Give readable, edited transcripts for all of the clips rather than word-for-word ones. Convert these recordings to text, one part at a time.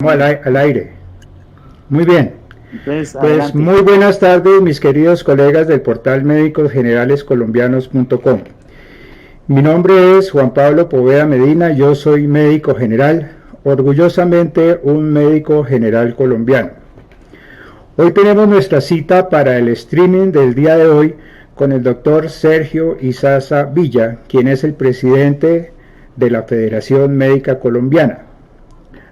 Al aire. Muy bien. Entonces, Pues adelante. muy buenas tardes, mis queridos colegas del portal médicosgeneralescolombianos.com. Mi nombre es Juan Pablo Poveda Medina, yo soy médico general, orgullosamente un médico general colombiano. Hoy tenemos nuestra cita para el streaming del día de hoy con el doctor Sergio Izaza Villa, quien es el presidente de la Federación Médica Colombiana.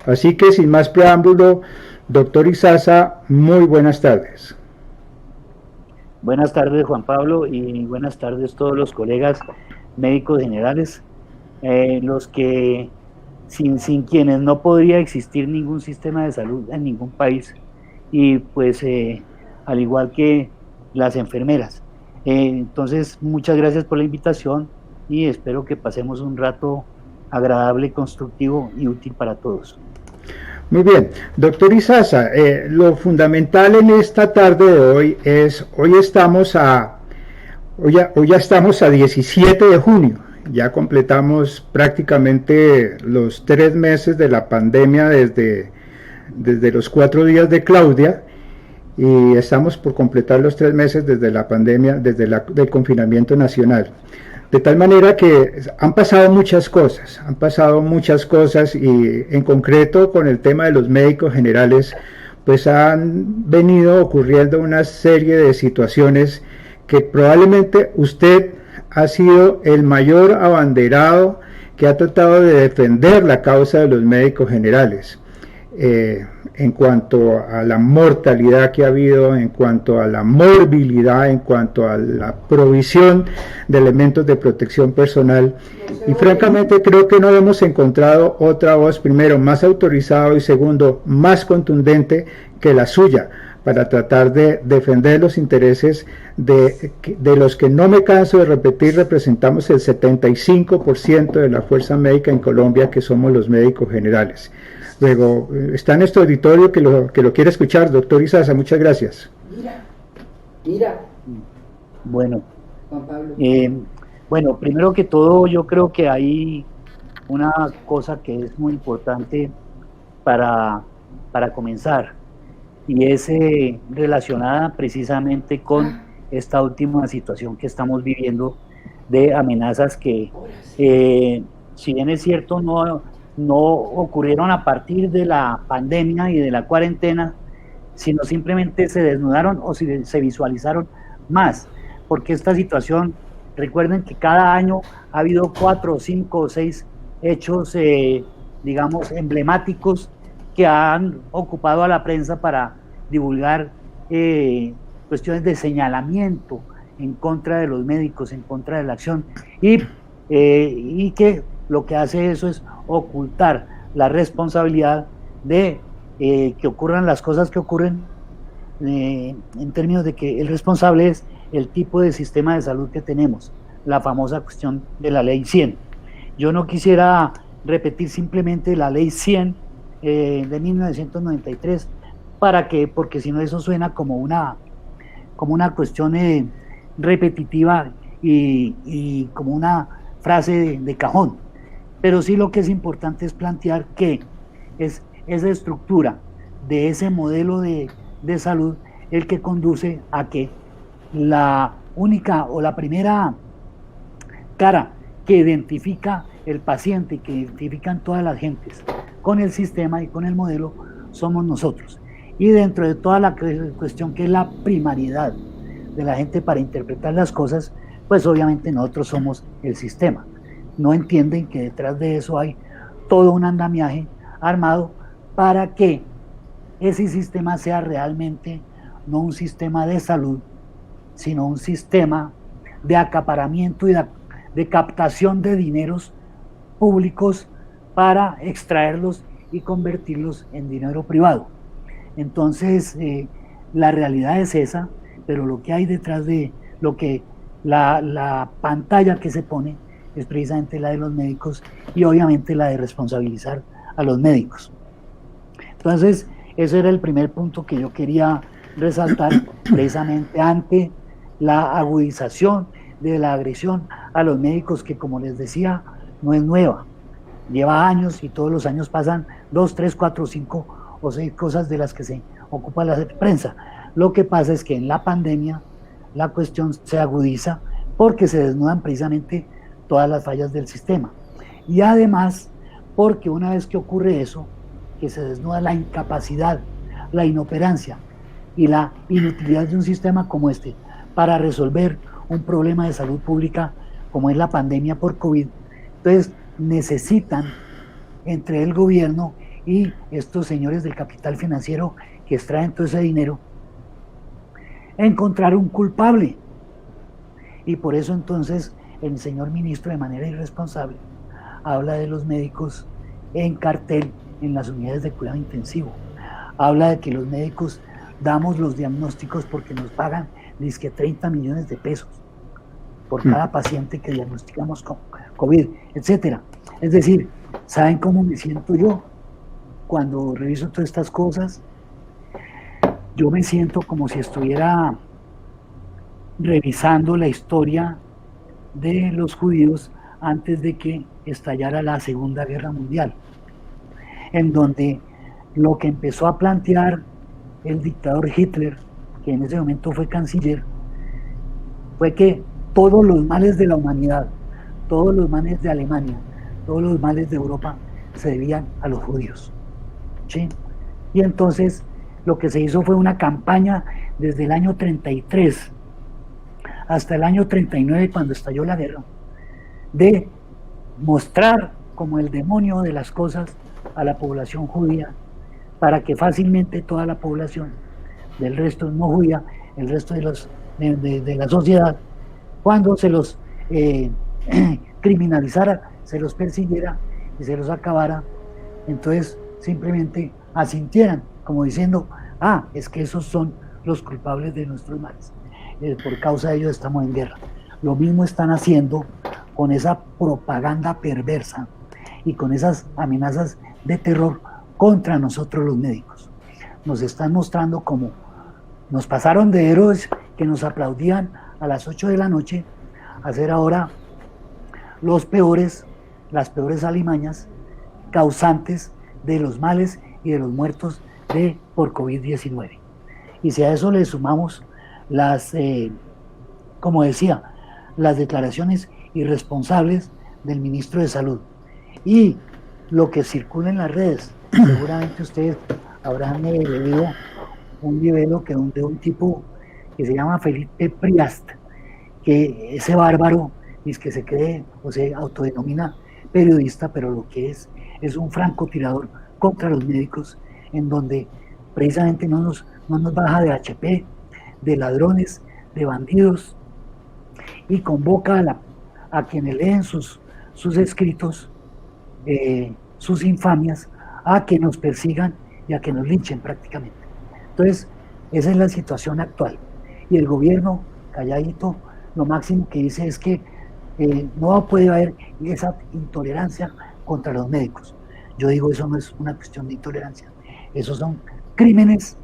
Así que sin más preámbulo, doctor Izaza, muy buenas tardes. Buenas tardes, Juan Pablo, y buenas tardes todos los colegas médicos generales, los que sin quienes no podría existir ningún sistema de salud en ningún país, y pues al igual que las enfermeras. Entonces, muchas gracias por la invitación y espero que pasemos un rato agradable, constructivo y útil para todos. Muy bien, doctor Izaza, lo fundamental en esta tarde de hoy es, hoy ya estamos a 17 de junio, ya completamos prácticamente los 3 meses de la pandemia desde los 4 días de Claudia, y estamos por completar los 3 meses desde la pandemia, del confinamiento nacional. De tal manera que han pasado muchas cosas y en concreto con el tema de los médicos generales, pues han venido ocurriendo una serie de situaciones que probablemente usted ha sido el mayor abanderado que ha tratado de defender la causa de los médicos generales. En cuanto a la mortalidad que ha habido, en cuanto a la morbilidad, en cuanto a la provisión de elementos de protección personal. Y francamente creo que no hemos encontrado otra voz, primero, más autorizada y segundo, más contundente que la suya para tratar de defender los intereses de los que, no me canso de repetir, representamos el 75% de la fuerza médica en Colombia, que somos los médicos generales. Luego, está en este auditorio que lo quiere escuchar, doctor Izaza, muchas gracias. Mira. Bueno, Juan Pablo. Bueno, primero que todo, yo creo que hay una cosa que es muy importante para, para comenzar, y es relacionada precisamente con esta última situación que estamos viviendo de amenazas que, si bien es cierto, no ocurrieron a partir de la pandemia y de la cuarentena, sino simplemente se desnudaron o se visualizaron más, porque esta situación, recuerden que cada año ha habido 4, 5 o 6 hechos, digamos, emblemáticos que han ocupado a la prensa para divulgar cuestiones de señalamiento en contra de los médicos, en contra de la acción, y que lo que hace eso es ocultar la responsabilidad de que ocurran las cosas que ocurren, en términos de que el responsable es el tipo de sistema de salud que tenemos, la famosa cuestión de la ley 100. Yo no quisiera repetir simplemente la ley 100 de 1993, porque si no eso suena como una cuestión repetitiva y como una frase de cajón. Pero sí lo que es importante es plantear que es esa estructura de ese modelo de salud el que conduce a que la única o la primera cara que identifica el paciente y que identifican todas las gentes con el sistema y con el modelo somos nosotros. Y dentro de toda la cuestión que es la primariedad de la gente para interpretar las cosas, pues obviamente nosotros somos el sistema. No entienden que detrás de eso hay todo un andamiaje armado para que ese sistema sea realmente no un sistema de salud, sino un sistema de acaparamiento y de captación de dineros públicos para extraerlos y convertirlos en dinero privado. Entonces, la realidad es esa, pero lo que hay detrás de lo que la pantalla que se pone es precisamente la de los médicos y obviamente la de responsabilizar a los médicos. Entonces, ese era el primer punto que yo quería resaltar, precisamente ante la agudización de la agresión a los médicos, que como les decía, no es nueva, lleva años y todos los años pasan 2, 3, 4, 5 o 6 cosas de las que se ocupa la prensa. Lo que pasa es que en la pandemia la cuestión se agudiza porque se desnudan precisamente todas las fallas del sistema. Y además, porque una vez que ocurre eso, que se desnuda la incapacidad, la inoperancia y la inutilidad de un sistema como este para resolver un problema de salud pública como es la pandemia por COVID, entonces necesitan entre el gobierno y estos señores del capital financiero que extraen todo ese dinero, encontrar un culpable. Y por eso entonces el señor ministro, de manera irresponsable, habla de los médicos en cartel en las unidades de cuidado intensivo. Habla de que los médicos damos los diagnósticos porque nos pagan dizque 30 millones de pesos por cada paciente que diagnosticamos con COVID, etcétera. Es decir, ¿saben cómo me siento yo cuando reviso todas estas cosas? Yo me siento como si estuviera revisando la historia de los judíos antes de que estallara la Segunda Guerra Mundial, en donde lo que empezó a plantear el dictador Hitler, que en ese momento fue canciller, fue que todos los males de la humanidad, todos los males de Alemania, todos los males de Europa se debían a los judíos, ¿sí? Y entonces lo que se hizo fue una campaña desde el año 33 hasta el año 39, cuando estalló la guerra, de mostrar como el demonio de las cosas a la población judía, para que fácilmente toda la población del resto no judía, el resto de la sociedad, cuando se los criminalizara, se los persiguiera y se los acabara, entonces simplemente asintieran, como diciendo, es que esos son los culpables de nuestros males, por causa de ellos estamos en guerra. Lo mismo están haciendo con esa propaganda perversa y con esas amenazas de terror contra nosotros los médicos. Nos están mostrando como nos pasaron de héroes que nos aplaudían a las 8 de la noche a ser ahora las peores alimañas causantes de los males y de los muertos por COVID-19. Y si a eso le sumamos como decía, las declaraciones irresponsables del ministro de Salud y lo que circula en las redes, seguramente ustedes habrán leído un libro de un tipo que se llama Felipe Priast, que ese bárbaro es que se cree o se autodenomina periodista, pero lo que es un francotirador contra los médicos, en donde precisamente no nos baja de HP, de ladrones, de bandidos, y convoca a quienes leen sus escritos, sus infamias, a que nos persigan y a que nos linchen prácticamente. Entonces, esa es la situación actual. Y el gobierno, calladito, lo máximo que dice es que no puede haber esa intolerancia contra los médicos. Yo digo, eso no es una cuestión de intolerancia, esos son crímenes,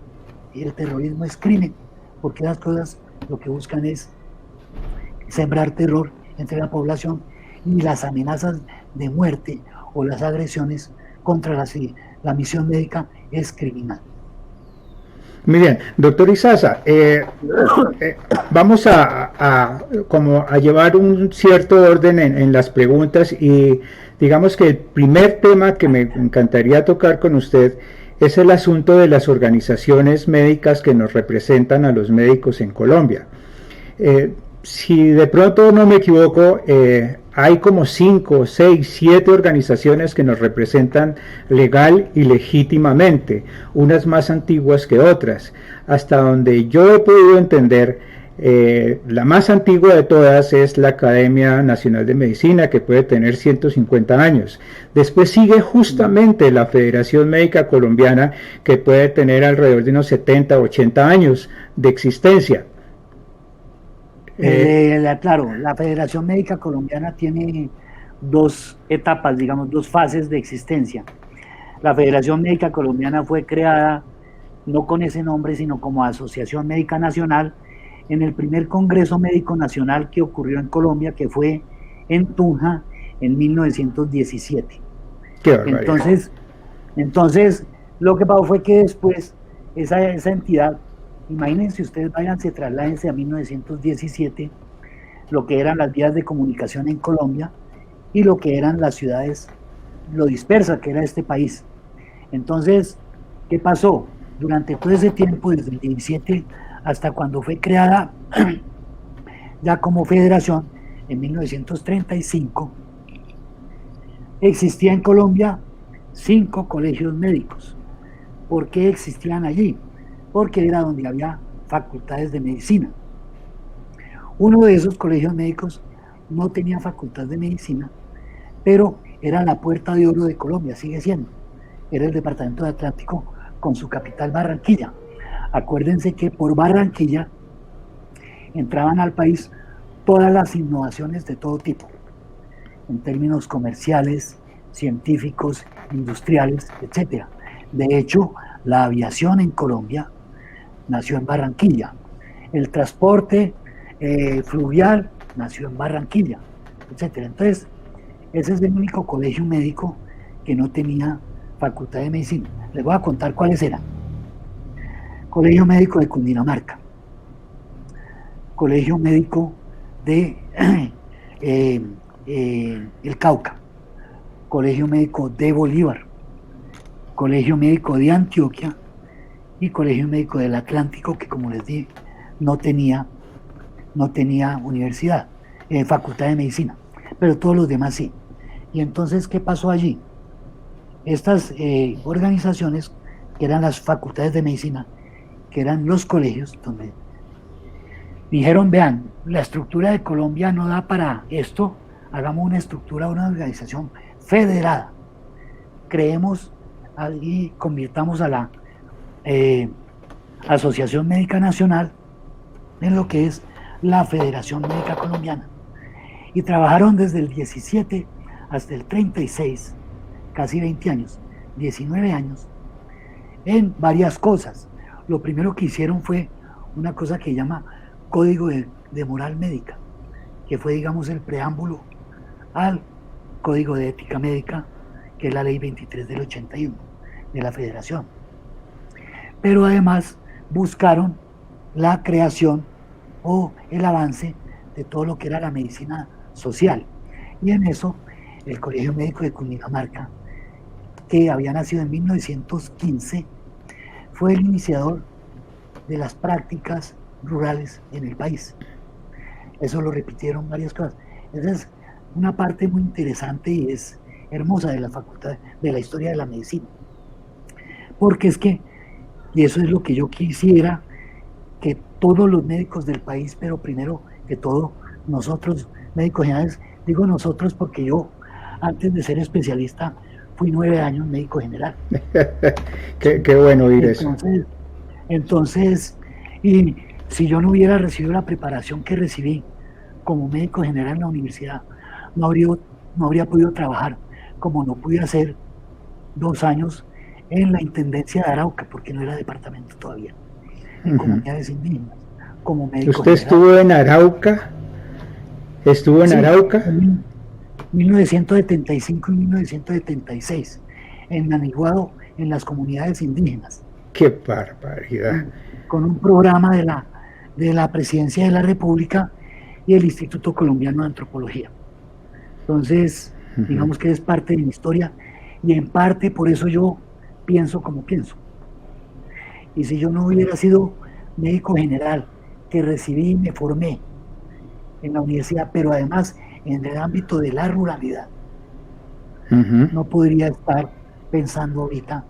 y el terrorismo es crimen, porque las cosas lo que buscan es sembrar terror entre la población, y las amenazas de muerte o las agresiones contra la misión médica es criminal. Muy bien, doctor Izaza, vamos a llevar un cierto orden en las preguntas, y digamos que el primer tema que me encantaría tocar con usted es el asunto de las organizaciones médicas que nos representan a los médicos en Colombia. Si de pronto no me equivoco, hay como 5, 6, 7 organizaciones que nos representan legal y legítimamente, unas más antiguas que otras. Hasta donde yo he podido entender, la más antigua de todas es la Academia Nacional de Medicina, que puede tener 150 años. Después sigue justamente la Federación Médica Colombiana, que puede tener alrededor de unos 70, 80 años de existencia. Claro, la Federación Médica Colombiana tiene 2 etapas, digamos, 2 fases de existencia. La Federación Médica Colombiana fue creada no con ese nombre, sino como Asociación Médica Nacional, en el primer Congreso Médico Nacional que ocurrió en Colombia, que fue en Tunja en 1917. Entonces Lo que pasó fue que después esa entidad, imagínense ustedes, váyanse, trasládense a 1917, lo que eran las vías de comunicación en Colombia y lo que eran las ciudades, lo dispersa que era este país. Entonces, ¿qué pasó? Durante todo ese tiempo, desde el 17 hasta cuando fue creada ya como federación, en 1935, existía en Colombia 5 colegios médicos. ¿Por qué existían allí? Porque era donde había facultades de medicina. Uno de esos colegios médicos no tenía facultad de medicina, pero era la puerta de oro de Colombia, sigue siendo. Era el departamento de Atlántico con su capital Barranquilla. Acuérdense que por Barranquilla entraban al país todas las innovaciones de todo tipo, en términos comerciales, científicos, industriales, etc. De hecho, la aviación en Colombia nació en Barranquilla. El transporte fluvial nació en Barranquilla, etc. Entonces, ese es el único colegio médico que no tenía facultad de medicina. Les voy a contar cuáles eran. Colegio Médico de Cundinamarca, Colegio Médico de El Cauca, Colegio Médico de Bolívar, Colegio Médico de Antioquia y Colegio Médico del Atlántico, que como les dije, no tenía universidad, facultad de medicina, pero todos los demás sí. Y entonces, ¿qué pasó allí? Estas organizaciones, que eran las facultades de medicina, que eran los colegios, donde dijeron, vean, la estructura de Colombia no da para esto, hagamos una estructura, una organización federada. Creemos y convirtamos a la Asociación Médica Nacional en lo que es la Federación Médica Colombiana. Y trabajaron desde el 17 hasta el 36, casi 20 años, 19 años, en varias cosas. Lo primero que hicieron fue una cosa que se llama Código de Moral Médica, que fue, digamos, el preámbulo al Código de Ética Médica, que es la Ley 23 del 81 de la Federación. Pero además buscaron la creación o el avance de todo lo que era la medicina social. Y en eso, el Colegio Médico de Cundinamarca, que había nacido en 1915, fue el iniciador de las prácticas rurales en el país. Eso lo repitieron varias cosas. Esa es una parte muy interesante y es hermosa de la facultad, de la historia de la medicina. Porque es que, y eso es lo que yo quisiera, que todos los médicos del país, pero primero que todo, nosotros, médicos generales, digo nosotros porque yo, antes de ser especialista, fui 9 años médico general. Qué bueno oír eso. Entonces, y si yo no hubiera recibido la preparación que recibí como médico general en la universidad, no habría podido trabajar como no pude hacer 2 años en la Intendencia de Arauca, porque no era departamento todavía, en comunidades indígenas, como médico ¿Usted general. Estuvo en Arauca? ¿Estuvo en Arauca? En 1975 y 1976, en Naniguado, en las comunidades indígenas. ¡Qué barbaridad! Con un programa de la Presidencia de la República y el Instituto Colombiano de Antropología. Entonces, digamos que es parte de mi historia y en parte por eso yo pienso como pienso. Y si yo no hubiera sido médico general, que recibí y me formé en la universidad, pero además en el ámbito de la ruralidad, no podría estar pensando ahorita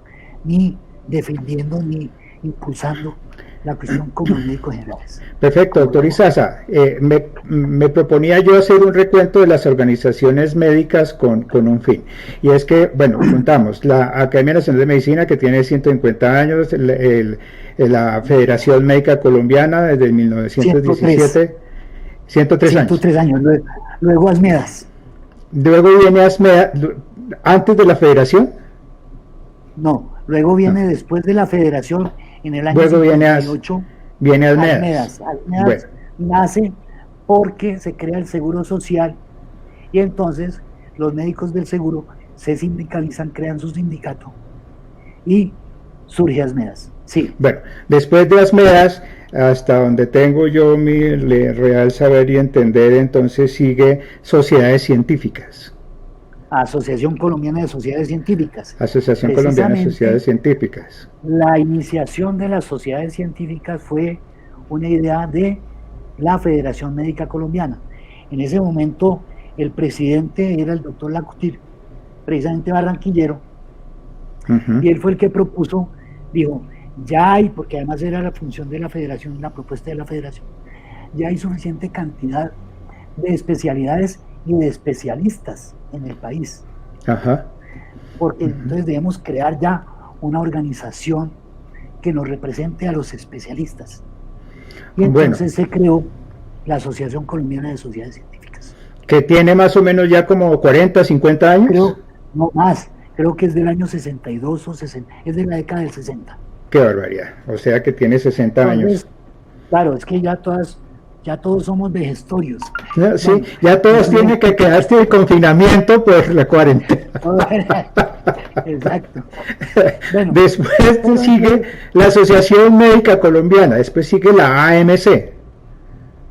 ni defendiendo ni impulsando la cuestión como médicos generales. Perfecto, doctor Izaza. Me proponía yo hacer un recuento de las organizaciones médicas con un fin. Y es que, bueno, contamos, la Academia Nacional de Medicina, que tiene 150 años, la Federación Médica Colombiana desde 1917, 103 años. 103 años, luego Asmedas. Luego viene Asmedas, ¿antes de la Federación? No, luego viene después de la Federación, en el año luego 58, viene Asmedas. Asmedas nace porque se crea el Seguro Social y entonces los médicos del seguro se sindicalizan, crean su sindicato y surge ASMEDAS, sí. Bueno, después de ASMEDAS, hasta donde tengo yo mi real saber y entender, entonces sigue sociedades científicas. Asociación Colombiana de Sociedades Científicas. Asociación Colombiana de Precisamente Sociedades Científicas. la iniciación de las sociedades científicas fue una idea de la Federación Médica Colombiana. En ese momento el presidente era el doctor Lacutir, precisamente barranquillero, y él fue el que propuso, dijo, ya hay, porque además era la función de la federación, la propuesta de la federación, ya hay suficiente cantidad de especialidades y de especialistas en el país. Ajá. Porque entonces debemos crear ya una organización que nos represente a los especialistas. Y entonces se creó la Asociación Colombiana de Sociedades Científicas. Que tiene más o menos ya como 40, 50 años. Creo, no más, creo que es del año 62 o 60, es de la década del 60. Qué barbaridad, o sea que tiene 60 años. Claro, es que ya todos somos vejestorios. Sí, bueno, ya todos tienen que quedarse de confinamiento por la cuarentena. Exacto. Bueno, después sigue la Asociación Médica Colombiana, después sigue la AMC.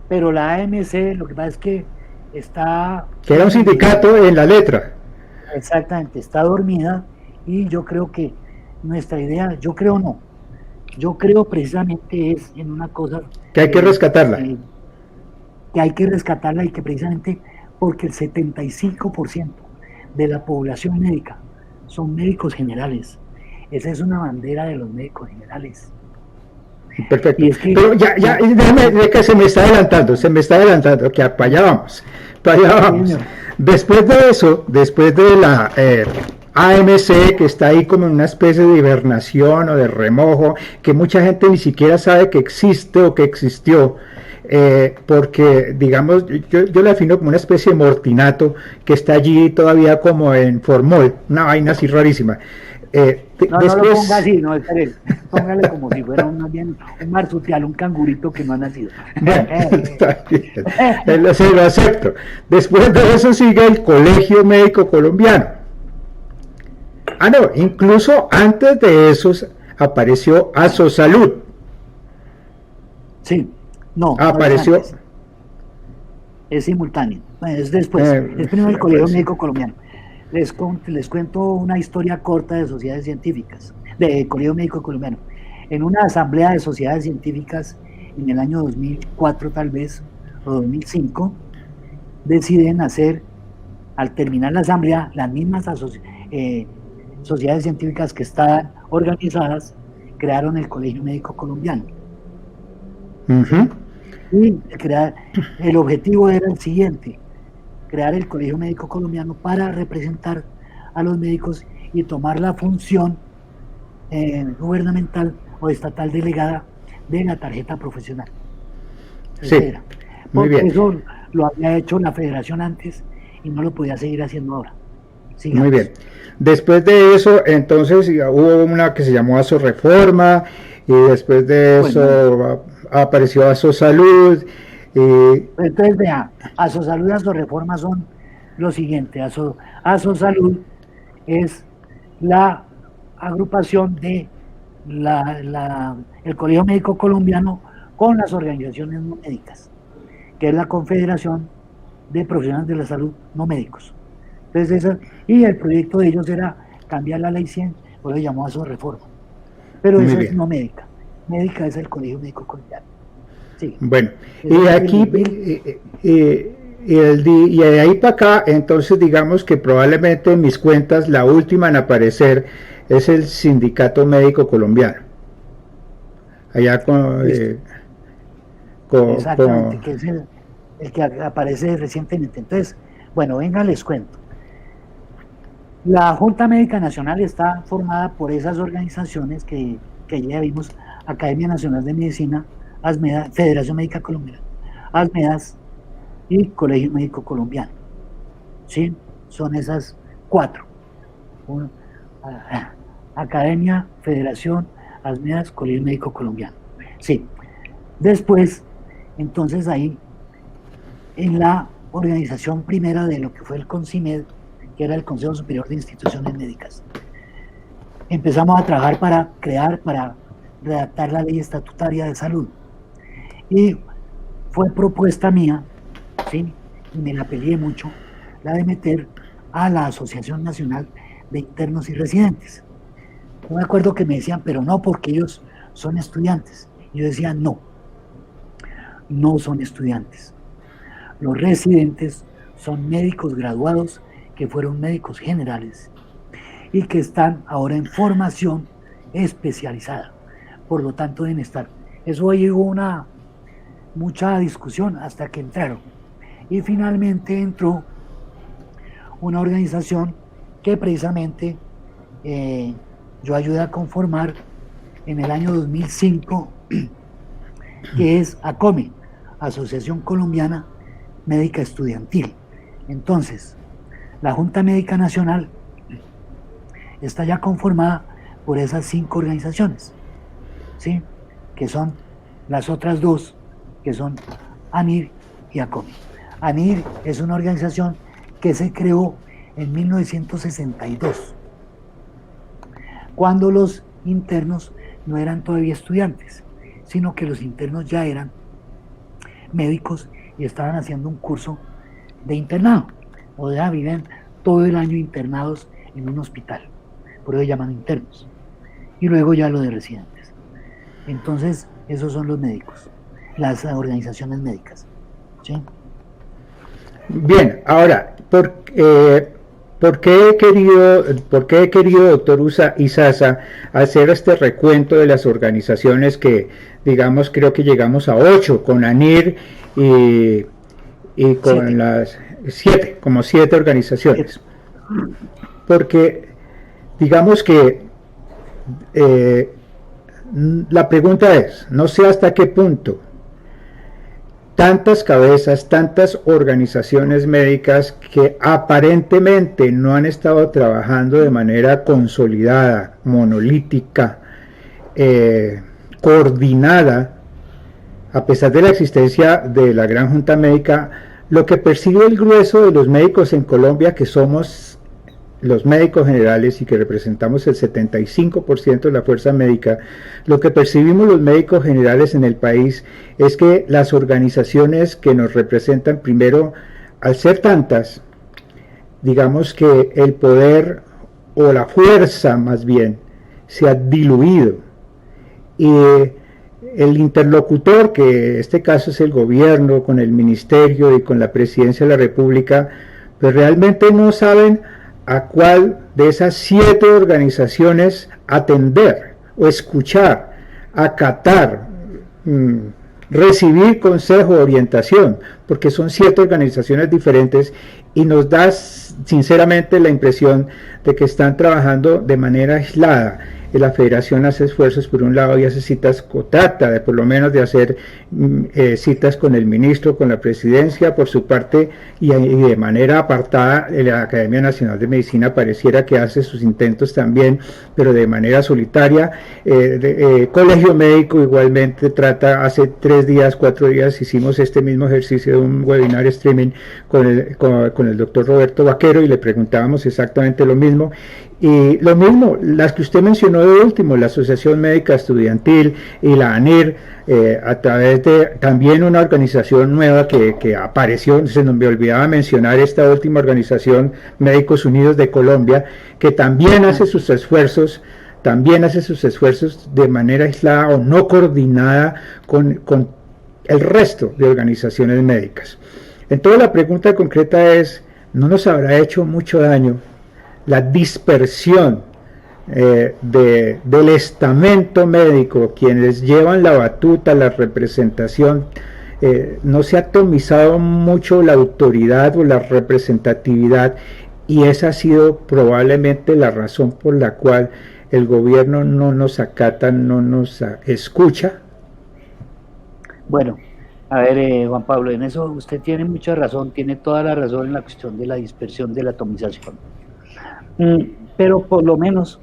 Pero la AMC, lo que pasa es que está... Que era un sindicato en la letra. Exactamente, está dormida y yo creo que nuestra idea, yo creo precisamente es en una cosa... Que hay que rescatarla. Que hay que rescatarla y que precisamente porque el 75% de la población médica son médicos generales. Esa es una bandera de los médicos generales. Perfecto. Es que, pero ya, déjame que se me está adelantando, que para allá vamos. Después de eso, después de la AMC, que está ahí como en una especie de hibernación o de remojo, que mucha gente ni siquiera sabe que existe o que existió, porque digamos, yo la defino como una especie de mortinato que está allí todavía como en formol, una vaina así rarísima. No lo ponga así, no, póngale como si fuera un marsupial, un cangurito que no ha nacido. Está bien. Se lo acepto. Después de eso sigue el Colegio Médico Colombiano. No, incluso antes de eso apareció Asosalud. Sí, no. Apareció. No es simultáneo. Es después. Es primero el Colegio Médico Colombiano. Les cuento una historia corta de sociedades científicas, de Colegio Médico Colombiano. En una asamblea de sociedades científicas en el año 2004 tal vez, o 2005, deciden hacer, al terminar la asamblea, las mismas sociedades científicas que estaban organizadas, crearon el Colegio Médico Colombiano. Y el objetivo era el siguiente: crear el Colegio Médico Colombiano para representar a los médicos y tomar la función gubernamental o estatal delegada de la tarjeta profesional. Sí, muy bien. Eso lo había hecho la federación antes y no lo podía seguir haciendo ahora. Sigamos. Muy bien. Después de eso, entonces hubo una que se llamó Asoreforma y después de eso apareció Asosalud. Entonces, vea, Asosalud y Asoreforma son lo siguiente. Asosalud es la agrupación de el Colegio Médico Colombiano con las organizaciones no médicas, que es la Confederación de Profesionales de la Salud No Médicos. Entonces, y el proyecto de ellos era cambiar la ley 100, por eso llamó Asoreforma. Pero eso es no médica. Médica es el Colegio Médico Colombiano. Sí. Bueno, y aquí, y de ahí para acá, entonces digamos que probablemente en mis cuentas la última en aparecer es el Sindicato Médico Colombiano. Allá exactamente, que es el que aparece recientemente. Entonces, bueno, venga, les cuento. La Junta Médica Nacional está formada por esas organizaciones que ya vimos: Academia Nacional de Medicina, ASMEDA, Federación Médica Colombiana, ASMEDAS y Colegio Médico Colombiano. ¿Sí? Son esas cuatro. Academia, Federación, ASMEDAS, Colegio Médico Colombiano. Sí. Después, entonces ahí, en la organización primera de lo que fue el CONCIMED, que era el Consejo Superior de Instituciones Médicas, empezamos a trabajar para redactar la ley estatutaria de salud. Y fue propuesta mía, ¿sí? Y me la peleé mucho, la de meter a la Asociación Nacional de Internos y Residentes. Yo me acuerdo que me decían, pero no, porque ellos son estudiantes. Y yo decía, no, no son estudiantes. Los residentes son médicos graduados que fueron médicos generales y que están ahora en formación especializada. Por lo tanto, deben estar. Eso llegó mucha discusión hasta que entraron. Y finalmente entró una organización que precisamente yo ayudé a conformar en el año 2005, que es ACOME, Asociación Colombiana Médica Estudiantil. Entonces, la Junta Médica Nacional está ya conformada por esas 5 organizaciones, ¿sí? Que son las otras 2, que son ANIR y ACOME. ANIR es una organización que se creó en 1962, cuando los internos no eran todavía estudiantes, sino que los internos ya eran médicos y estaban haciendo un curso de internado, o ya viven todo el año internados en un hospital, por eso llaman internos, y luego ya lo de residentes. Entonces, esos son los médicos, las organizaciones médicas, ¿sí? Bien, ahora, ¿por qué he querido, doctor Izaza, hacer este recuento de las organizaciones que, digamos, creo que llegamos a 8 con ANIR y con 7. Las 7, como 7 organizaciones? Porque, digamos que la pregunta es, no sé hasta qué punto tantas cabezas, tantas organizaciones médicas que aparentemente no han estado trabajando de manera consolidada, monolítica, coordinada, a pesar de la existencia de la Gran Junta Médica, lo que percibe el grueso de los médicos en Colombia, que somos los médicos generales y que representamos el 75% de la fuerza médica, lo que percibimos los médicos generales en el país es que las organizaciones que nos representan, primero, al ser tantas, digamos que el poder o la fuerza más bien se ha diluido y el interlocutor, que en este caso es el gobierno con el ministerio y con la presidencia de la república, pues realmente no saben a cuál de esas 7 organizaciones atender o escuchar, acatar, recibir consejo, orientación, porque son 7 organizaciones diferentes y nos da sinceramente la impresión de que están trabajando de manera aislada. La federación hace esfuerzos por un lado y hace citas, trata de por lo menos de hacer citas con el ministro, con la presidencia por su parte, y de manera apartada la Academia Nacional de Medicina pareciera que hace sus intentos también, pero de manera solitaria. Colegio Médico igualmente trata, hace 3 días, 4 días hicimos este mismo ejercicio de un webinar streaming con el doctor Roberto Vaquero y le preguntábamos exactamente lo mismo. Y lo mismo, las que usted mencionó de último, la Asociación Médica Estudiantil y la ANIR, a través de también una organización nueva que apareció, se nos me olvidaba mencionar esta última organización, Médicos Unidos de Colombia, que también hace sus esfuerzos de manera aislada o no coordinada con el resto de organizaciones médicas. Entonces la pregunta concreta es, ¿no nos habrá hecho mucho daño la dispersión del estamento médico, quienes llevan la batuta, la representación? No se ha atomizado mucho la autoridad o la representatividad, y esa ha sido probablemente la razón por la cual el gobierno no nos acata, no nos escucha. Bueno, a ver, Juan Pablo, en eso usted tiene mucha razón, tiene toda la razón en la cuestión de la dispersión, de la atomización. Pero por lo menos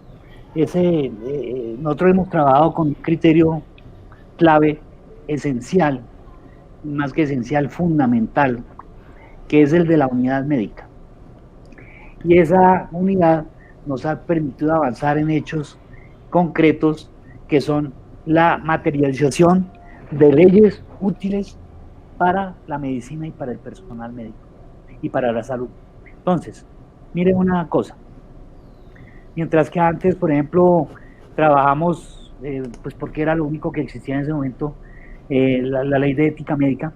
nosotros hemos trabajado con un criterio clave, esencial, más que esencial, fundamental, que es el de la unidad médica. Y esa unidad nos ha permitido avanzar en hechos concretos que son la materialización de leyes útiles para la medicina y para el personal médico y para la salud. Entonces, miren una cosa, mientras que antes, por ejemplo, trabajamos, pues porque era lo único que existía en ese momento, la ley de ética médica,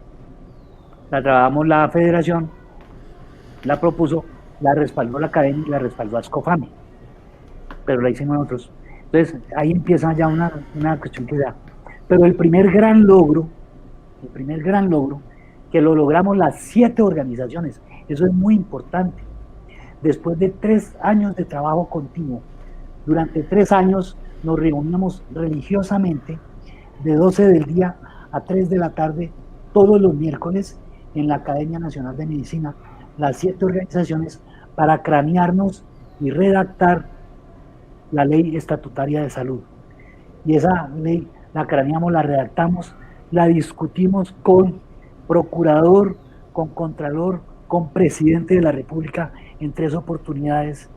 la trabajamos la federación, la propuso, la respaldó la academia y la respaldó Ascofame, pero la hicimos nosotros. Entonces, ahí empieza ya una cuestión que da. Pero el primer gran logro, que lo logramos las 7 organizaciones, eso es muy importante. Después de 3 años de trabajo continuo, durante 3 años nos reuníamos religiosamente de 12 del día a 3 de la tarde, todos los miércoles, en la Academia Nacional de Medicina, las 7 organizaciones, para cranearnos y redactar la ley estatutaria de salud. Y esa ley la craneamos, la redactamos, la discutimos con procurador, con contralor, con presidente de la República en 3 oportunidades,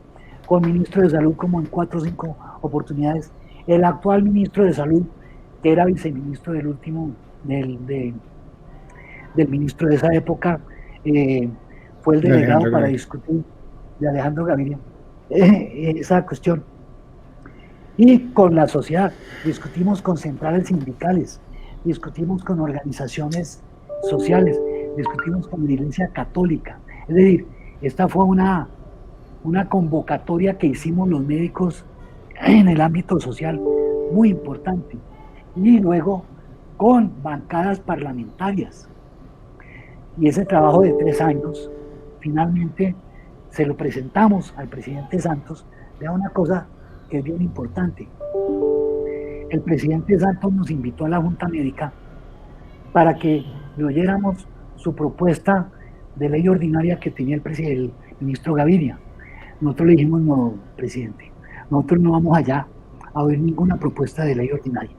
con ministro de Salud como en 4 o 5 oportunidades. El actual ministro de Salud, que era viceministro del último, del ministro de esa época, fue el delegado para discutir, de Alejandro Gaviria, esa cuestión. Y con la sociedad, discutimos con centrales sindicales, discutimos con organizaciones sociales, discutimos con la Iglesia Católica. Es decir, esta fue una convocatoria que hicimos los médicos en el ámbito social, muy importante. Y luego con bancadas parlamentarias. Y ese trabajo de 3 años, finalmente se lo presentamos al presidente Santos. Vea una cosa que es bien importante. El presidente Santos nos invitó a la Junta Médica para que le oyéramos su propuesta de ley ordinaria que tenía el ministro Gaviria. Nosotros le dijimos: no, presidente, nosotros no vamos allá a oír ninguna propuesta de ley ordinaria.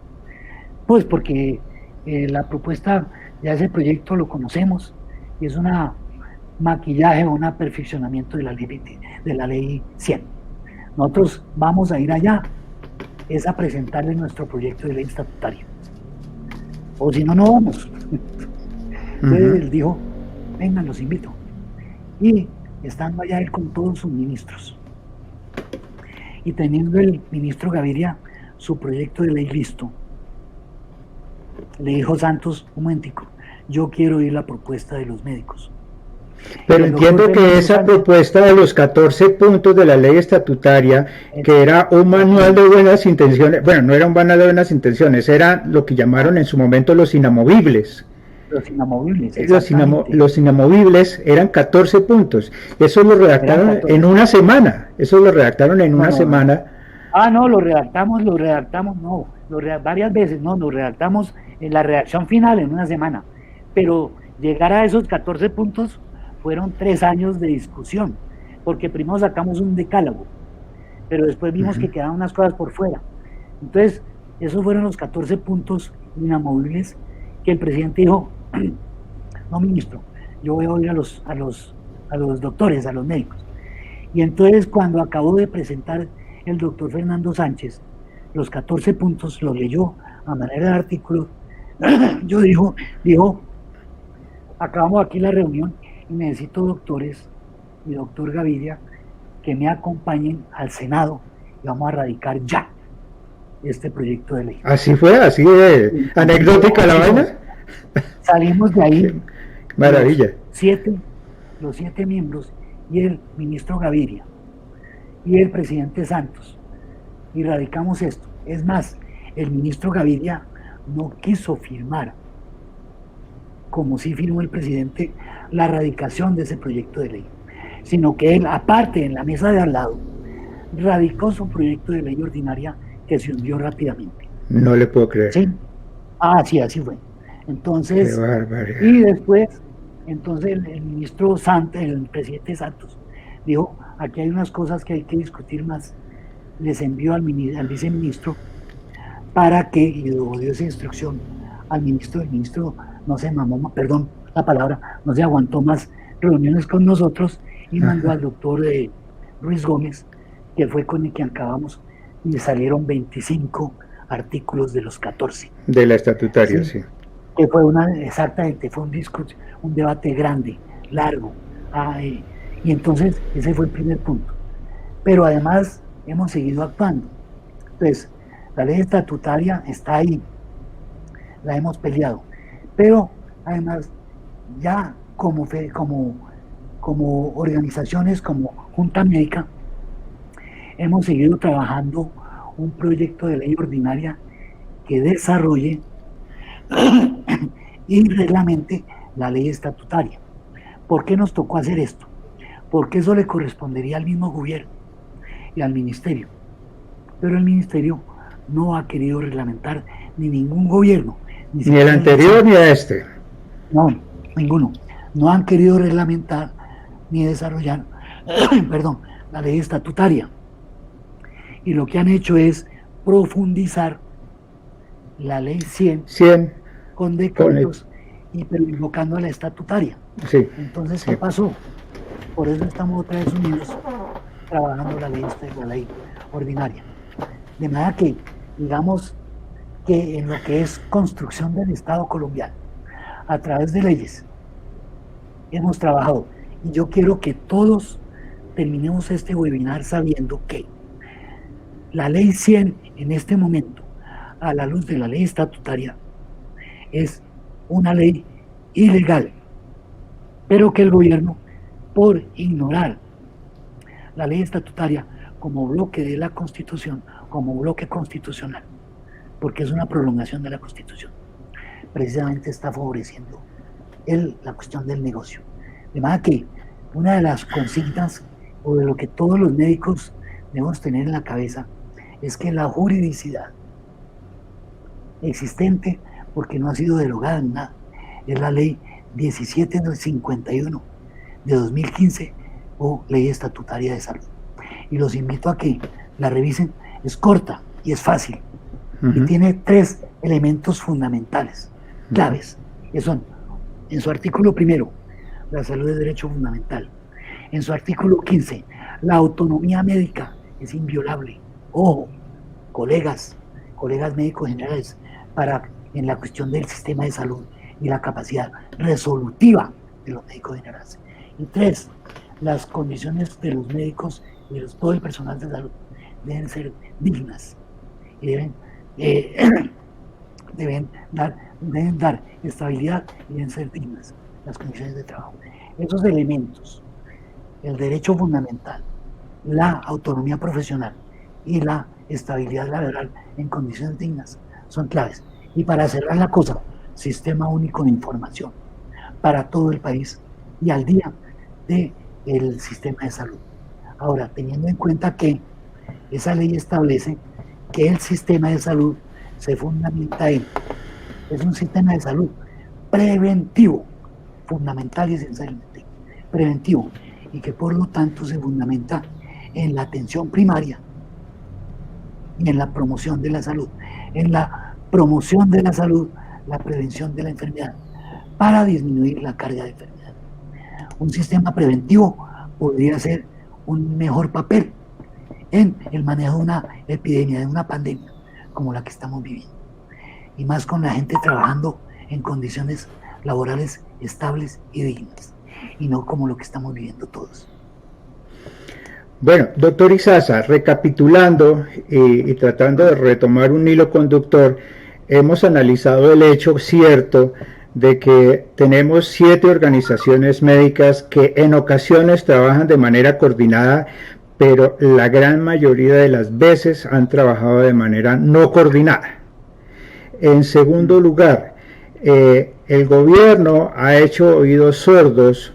Pues porque la propuesta, ya ese proyecto lo conocemos, y es una maquillaje o un perfeccionamiento de la ley 100. Nosotros vamos a ir allá, es a presentarle nuestro proyecto de ley estatutaria. O si no, no vamos. Entonces él dijo: vengan, los invito. Y estando allá él con todos sus ministros, y teniendo el ministro Gaviria su proyecto de ley listo, le dijo Santos: un momentico, yo quiero oír la propuesta de los médicos. Pero entiendo que esa propuesta de los 14 puntos de la ley estatutaria, que era un manual de buenas intenciones, bueno, no era un manual de buenas intenciones, era lo que llamaron en su momento los inamovibles. Los inamovibles. Los inamovibles eran 14 puntos. Eso lo redactaron en una semana. No, lo redactamos, varias veces, lo redactamos en la redacción final en una semana. Pero llegar a esos 14 puntos fueron 3 años de discusión, porque primero sacamos un decálogo, pero después vimos que quedaban unas cosas por fuera. Entonces, esos fueron los 14 puntos inamovibles que el presidente dijo: no, ministro, yo voy a oír a los doctores, a los médicos. Y entonces, cuando acabó de presentar el doctor Fernando Sánchez los 14 puntos, los leyó a manera de artículo, yo dijo: acabamos aquí la reunión y necesito doctores y doctor Gaviria que me acompañen al Senado y vamos a radicar ya este proyecto de ley. Así fue, así de anecdótica la vaina. Salimos de ahí. Qué maravilla. Los 7 miembros y el ministro Gaviria y el presidente Santos, y radicamos esto. Es más, el ministro Gaviria no quiso firmar, como sí firmó el presidente, la radicación de ese proyecto de ley, sino que él, aparte, en la mesa de al lado, radicó su proyecto de ley ordinaria, que se hundió rápidamente. No le puedo creer. ¿Sí? Sí, así fue. Entonces, y después, entonces el ministro Santos, el presidente Santos, dijo: aquí hay unas cosas que hay que discutir más. Les envió al viceministro para que, y luego dio esa instrucción al ministro. El ministro no se mamó, perdón la palabra, no se aguantó más reuniones con nosotros y mandó al doctor Ruiz Gómez que fue con el que acabamos, y salieron 25 artículos de los 14. De la estatutaria, sí. Que fue exactamente, fue un debate grande, largo. Y entonces ese fue el primer punto. Pero además hemos seguido actuando. Entonces, la ley estatutaria está ahí, la hemos peleado. Pero además, ya como organizaciones, como Junta Médica, hemos seguido trabajando un proyecto de ley ordinaria que desarrolle y reglamente la ley estatutaria. ¿Por qué nos tocó hacer esto? Porque eso le correspondería al mismo gobierno y al ministerio. Pero el ministerio no ha querido reglamentar, ni ningún gobierno. Ni el anterior ni a este. No, ninguno. No han querido reglamentar ni desarrollar, perdón, la ley estatutaria. Y lo que han hecho es profundizar la ley 100 con decretos, pero invocando a la estatutaria. Sí. Entonces, ¿qué pasó? Por eso estamos otra vez unidos trabajando la ley ordinaria. De manera que, digamos, que en lo que es construcción del Estado colombiano, a través de leyes, hemos trabajado. Y yo quiero que todos terminemos este webinar sabiendo que la ley 100 en este momento, a la luz de la ley estatutaria, es una ley ilegal, pero que el gobierno, por ignorar la ley estatutaria como bloque de la Constitución, como bloque constitucional, porque es una prolongación de la Constitución, precisamente está favoreciendo la cuestión del negocio. De manera que una de las consignas, o de lo que todos los médicos debemos tener en la cabeza, es que la juridicidad existente, porque no ha sido derogada en nada, es la ley 1751 de 2015, o ley estatutaria de salud. Y los invito a que la revisen. Es corta y es fácil, y tiene 3 elementos fundamentales, claves, que son: en su artículo primero, la salud es derecho fundamental; en su artículo 15, la autonomía médica es inviolable. Ojo, colegas médicos generales, en la cuestión del sistema de salud y la capacidad resolutiva de los médicos generales. Y 3, las condiciones de los médicos y de todo el personal de salud deben ser dignas y deben dar estabilidad, y deben ser dignas las condiciones de trabajo. Esos elementos, el derecho fundamental, la autonomía profesional y la estabilidad laboral en condiciones dignas, son claves. Y para cerrar la cosa, sistema único de información para todo el país y al día del sistema de salud. Ahora, teniendo en cuenta que esa ley establece que el sistema de salud se fundamenta es un sistema de salud preventivo, fundamental y esencialmente preventivo, y que por lo tanto se fundamenta en la atención primaria y en la promoción de la salud, la prevención de la enfermedad, para disminuir la carga de enfermedad. Un sistema preventivo podría hacer un mejor papel en el manejo de una epidemia, de una pandemia como la que estamos viviendo, y más con la gente trabajando en condiciones laborales estables y dignas, y no como lo que estamos viviendo todos. Bueno, doctor Izaza, recapitulando y tratando de retomar un hilo conductor, hemos analizado el hecho cierto de que tenemos 7 organizaciones médicas que en ocasiones trabajan de manera coordinada, pero la gran mayoría de las veces han trabajado de manera no coordinada. En segundo lugar, el gobierno ha hecho oídos sordos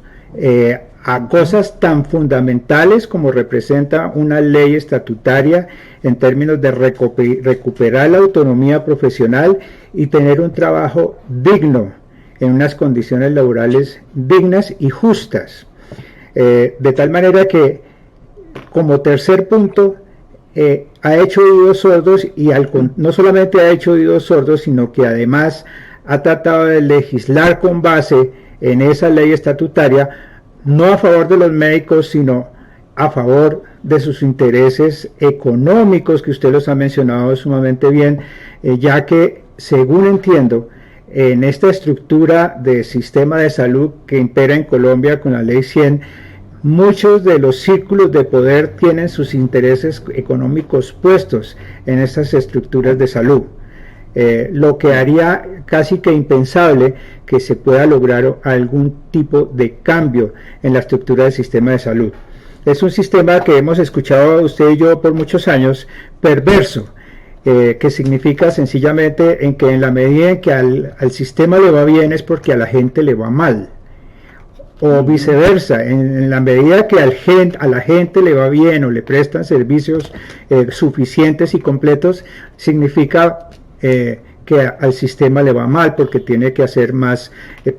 a cosas tan fundamentales como representa una ley estatutaria en términos de recuperar la autonomía profesional y tener un trabajo digno en unas condiciones laborales dignas y justas. De tal manera que, como tercer punto, ha hecho oídos sordos, y no solamente ha hecho oídos sordos, sino que además ha tratado de legislar con base en esa ley estatutaria, no a favor de los médicos, sino a favor de sus intereses económicos, que usted los ha mencionado sumamente bien, ya que, según entiendo, en esta estructura de sistema de salud que impera en Colombia con la Ley 100, muchos de los círculos de poder tienen sus intereses económicos puestos en estas estructuras de salud, lo que haría casi que impensable que se pueda lograr algún tipo de cambio en la estructura del sistema de salud. Es un sistema que hemos escuchado usted y yo por muchos años, perverso, que significa sencillamente en que en la medida en que al sistema le va bien es porque a la gente le va mal, o viceversa, en la medida que a la gente le va bien o le prestan servicios suficientes y completos, significa que al sistema le va mal porque tiene que hacer más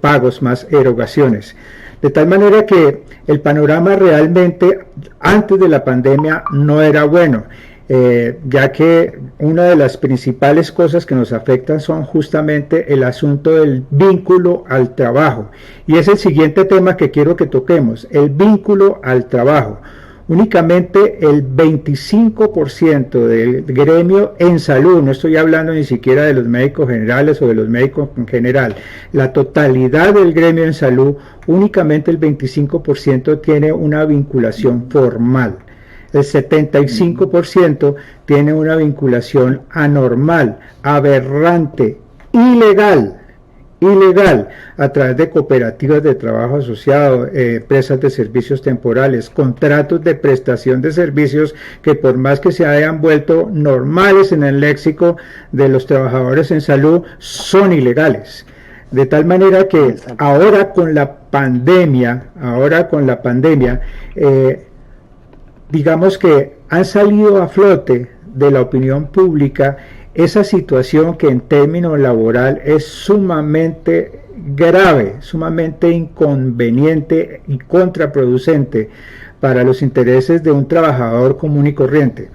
pagos, más erogaciones. De tal manera que el panorama realmente antes de la pandemia no era bueno, ya que una de las principales cosas que nos afectan son justamente el asunto del vínculo al trabajo. Y es el siguiente tema que quiero que toquemos, el vínculo al trabajo. Únicamente el 25% del gremio en salud, no estoy hablando ni siquiera de los médicos generales o de los médicos en general, la totalidad del gremio en salud, únicamente el 25% tiene una vinculación formal. El 75% tiene una vinculación anormal, aberrante, ilegal, a través de cooperativas de trabajo asociado, empresas de servicios temporales, contratos de prestación de servicios que, por más que se hayan vuelto normales en el léxico de los trabajadores en salud, son ilegales. De tal manera que ahora con la pandemia, digamos que han salido a flote de la opinión pública esa situación que en términos laboral es sumamente grave, sumamente inconveniente y contraproducente para los intereses de un trabajador común y corriente.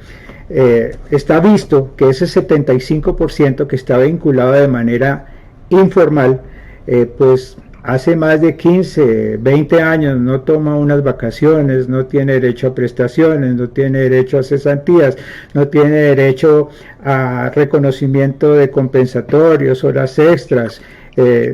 Está visto que ese 75% que está vinculado de manera informal, pues hace más de 15, 20 años no toma unas vacaciones, no tiene derecho a prestaciones, no tiene derecho a cesantías, no tiene derecho a reconocimiento de compensatorios, horas extras,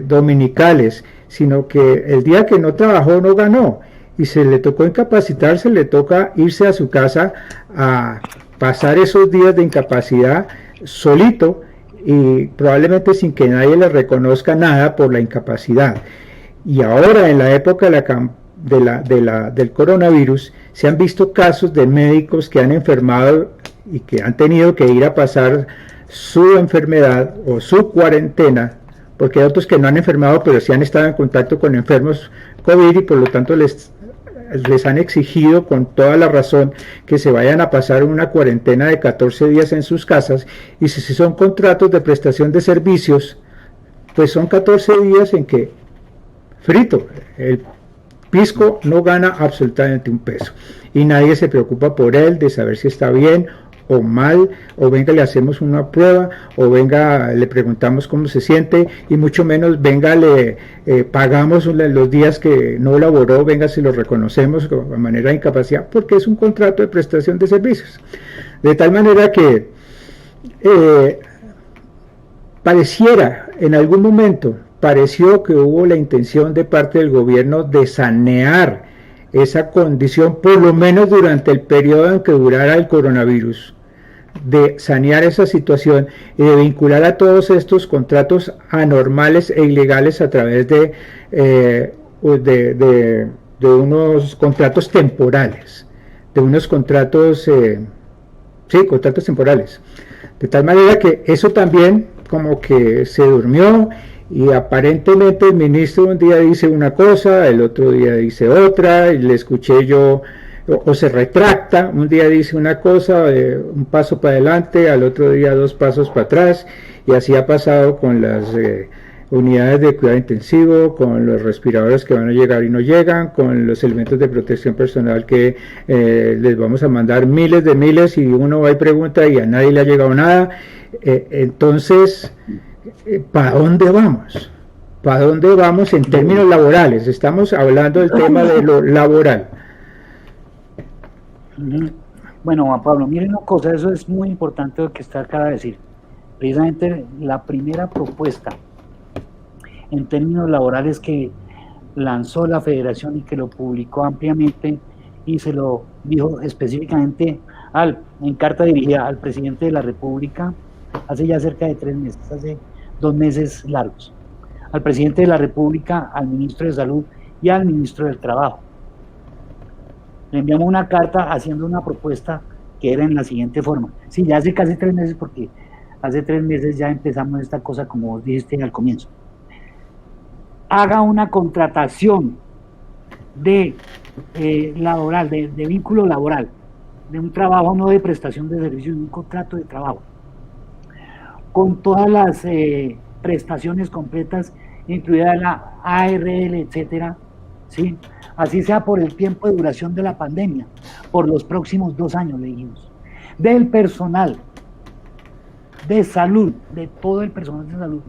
dominicales, sino que el día que no trabajó no ganó y se le tocó incapacitarse, le toca irse a su casa a pasar esos días de incapacidad solito y probablemente sin que nadie le reconozca nada por la incapacidad. Y ahora, en la época del coronavirus, se han visto casos de médicos que han enfermado y que han tenido que ir a pasar su enfermedad o su cuarentena, porque hay otros que no han enfermado pero sí han estado en contacto con enfermos COVID y por lo tanto les han exigido con toda la razón que se vayan a pasar una cuarentena de 14 días en sus casas, y si son contratos de prestación de servicios, pues son 14 días en que frito, el pisco no gana absolutamente un peso y nadie se preocupa por él de saber si está bien o mal, o venga le hacemos una prueba, o venga le preguntamos cómo se siente, y mucho menos venga le pagamos los días que no laboró, venga si lo reconocemos de manera de incapacidad, porque es un contrato de prestación de servicios. De tal manera que pareciera, en algún momento pareció que hubo la intención de parte del gobierno de sanear esa condición, por lo menos durante el periodo en que durara el coronavirus, de sanear esa situación y de vincular a todos estos contratos anormales e ilegales a través de unos contratos temporales, de unos contratos, contratos temporales, de tal manera que eso también como que se durmió, y aparentemente el ministro un día dice una cosa, el otro día dice otra, y le escuché yo, o se retracta, un día dice una cosa, un paso para adelante, al otro día 2 pasos para atrás, y así ha pasado con las unidades de cuidado intensivo, con los respiradores que van a llegar y no llegan, con los elementos de protección personal que les vamos a mandar miles y uno va y pregunta y a nadie le ha llegado nada. Entonces, ¿para dónde vamos? ¿Para dónde vamos en términos laborales? Estamos hablando del tema de lo laboral. Bueno, Juan Pablo, miren una cosa, eso es muy importante lo que usted acaba de decir. Precisamente la primera propuesta en términos laborales que lanzó la federación y que lo publicó ampliamente y se lo dijo específicamente en carta dirigida al presidente de la República hace ya cerca de 3 meses, hace 2 meses largos, al presidente de la República, al ministro de Salud y al ministro del Trabajo. Le enviamos una carta haciendo una propuesta que era en la siguiente forma. Sí, ya hace casi 3 meses, porque hace 3 meses ya empezamos esta cosa, como vos dijiste al comienzo. Haga una contratación de laboral, de vínculo laboral, de un trabajo, no de prestación de servicios, un contrato de trabajo, con todas las prestaciones completas, incluida la ARL, etcétera, ¿sí? Así sea por el tiempo de duración de la pandemia, por los próximos 2 años, le dijimos, del personal de salud, de todo el personal de salud,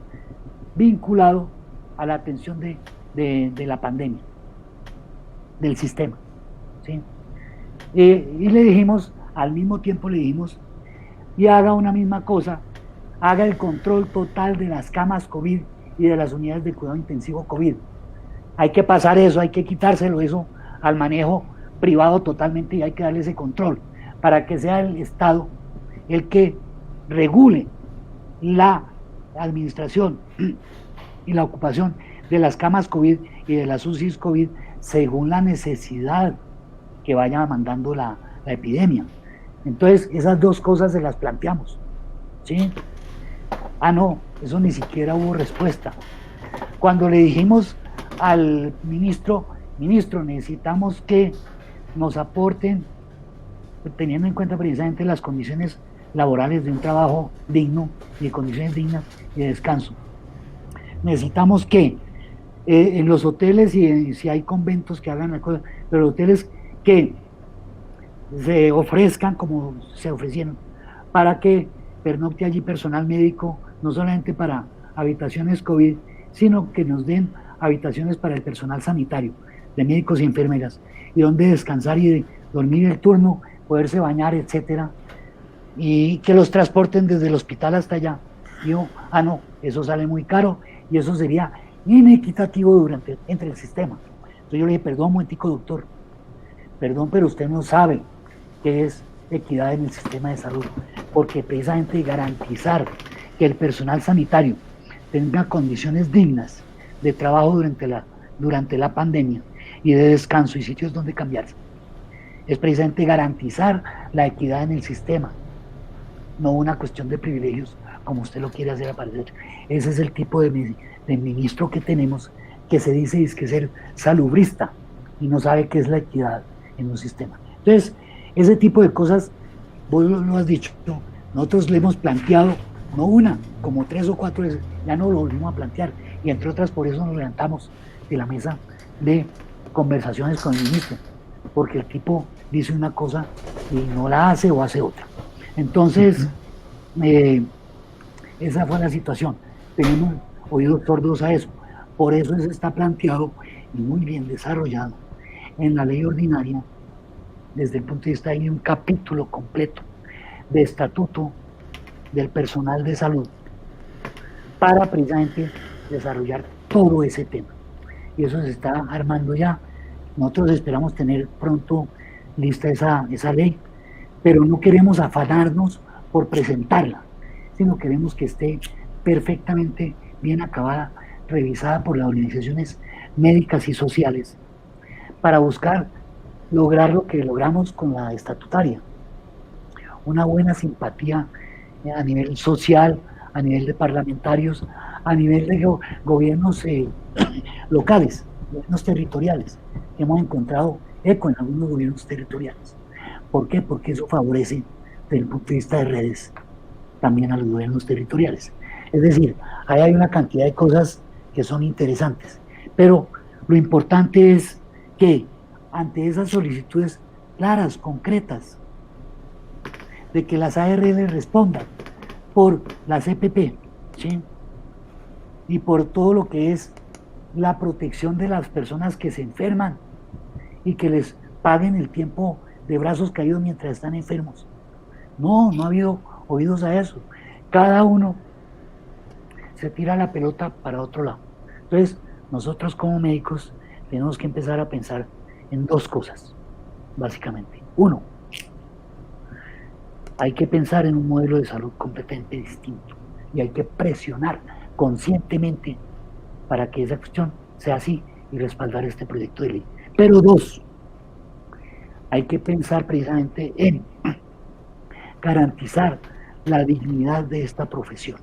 vinculado a la atención de la pandemia, del sistema, ¿sí? Y le dijimos, al mismo tiempo le dijimos, y haga una misma cosa, haga el control total de las camas COVID y de las unidades de cuidado intensivo COVID. Hay que pasar eso, hay que quitárselo eso al manejo privado totalmente y hay que darle ese control para que sea el Estado el que regule la administración y la ocupación de las camas COVID y de las UCIs COVID según la necesidad que vaya mandando la epidemia. Entonces, esas dos cosas se las planteamos, ¿sí? No, eso ni siquiera hubo respuesta. Cuando le dijimos al ministro, necesitamos que nos aporten, teniendo en cuenta precisamente las condiciones laborales de un trabajo digno y de condiciones dignas y de descanso. Necesitamos que en los hoteles, y si hay conventos que hagan la cosa, pero los hoteles que se ofrezcan como se ofrecieron, para que pernocte allí personal médico, no solamente para habitaciones COVID, sino que nos den habitaciones para el personal sanitario, de médicos y enfermeras, y donde descansar y dormir el turno, poderse bañar, etcétera, y que los transporten desde el hospital hasta allá. Yo, no, eso sale muy caro y eso sería inequitativo entre el sistema. Entonces yo le dije, perdón, momentico, doctor, perdón, pero usted no sabe qué es equidad en el sistema de salud, porque precisamente garantizar que el personal sanitario tenga condiciones dignas de trabajo durante la pandemia y de descanso y sitios donde cambiarse, es precisamente garantizar la equidad en el sistema, no una cuestión de privilegios como usted lo quiere hacer aparecer. Ese es el tipo de ministro que tenemos, que se dice que ser salubrista y no sabe qué es la equidad en un sistema. Entonces, ese tipo de cosas, vos lo has dicho, nosotros le hemos planteado, no una, como 3 o 4 veces, ya no lo volvimos a plantear, y entre otras por eso nos levantamos de la mesa de conversaciones con el ministro, porque el tipo dice una cosa y no la hace o hace otra. Entonces, esa fue la situación. Tenemos oídos sordos a eso. Por eso se está planteado y muy bien desarrollado en la ley ordinaria, desde el punto de vista de un capítulo completo de estatuto del personal de salud para precisamente desarrollar todo ese tema. Y eso se está armando ya. Nosotros esperamos tener pronto lista esa ley, pero no queremos afanarnos por presentarla, sino queremos que esté perfectamente bien acabada, revisada por las organizaciones médicas y sociales, para buscar lograr lo que logramos con la estatutaria, una buena simpatía a nivel social, a nivel de parlamentarios, a nivel de gobiernos locales, gobiernos territoriales. Hemos encontrado eco en algunos gobiernos territoriales. ¿Por qué? Porque eso favorece, desde el punto de vista de redes, también a los gobiernos territoriales. Es decir, ahí hay una cantidad de cosas que son interesantes, pero lo importante es que ante esas solicitudes claras, concretas, de que las ARL respondan por la CPP, ¿sí? Y por todo lo que es la protección de las personas que se enferman y que les paguen el tiempo de brazos caídos mientras están enfermos. No ha habido oídos a eso. Cada uno se tira la pelota para otro lado. Entonces, nosotros como médicos tenemos que empezar a pensar en dos cosas, básicamente. Uno, hay que pensar en un modelo de salud completamente distinto y hay que presionar conscientemente para que esa cuestión sea así y respaldar este proyecto de ley. Pero dos, hay que pensar precisamente en garantizar la dignidad de esta profesión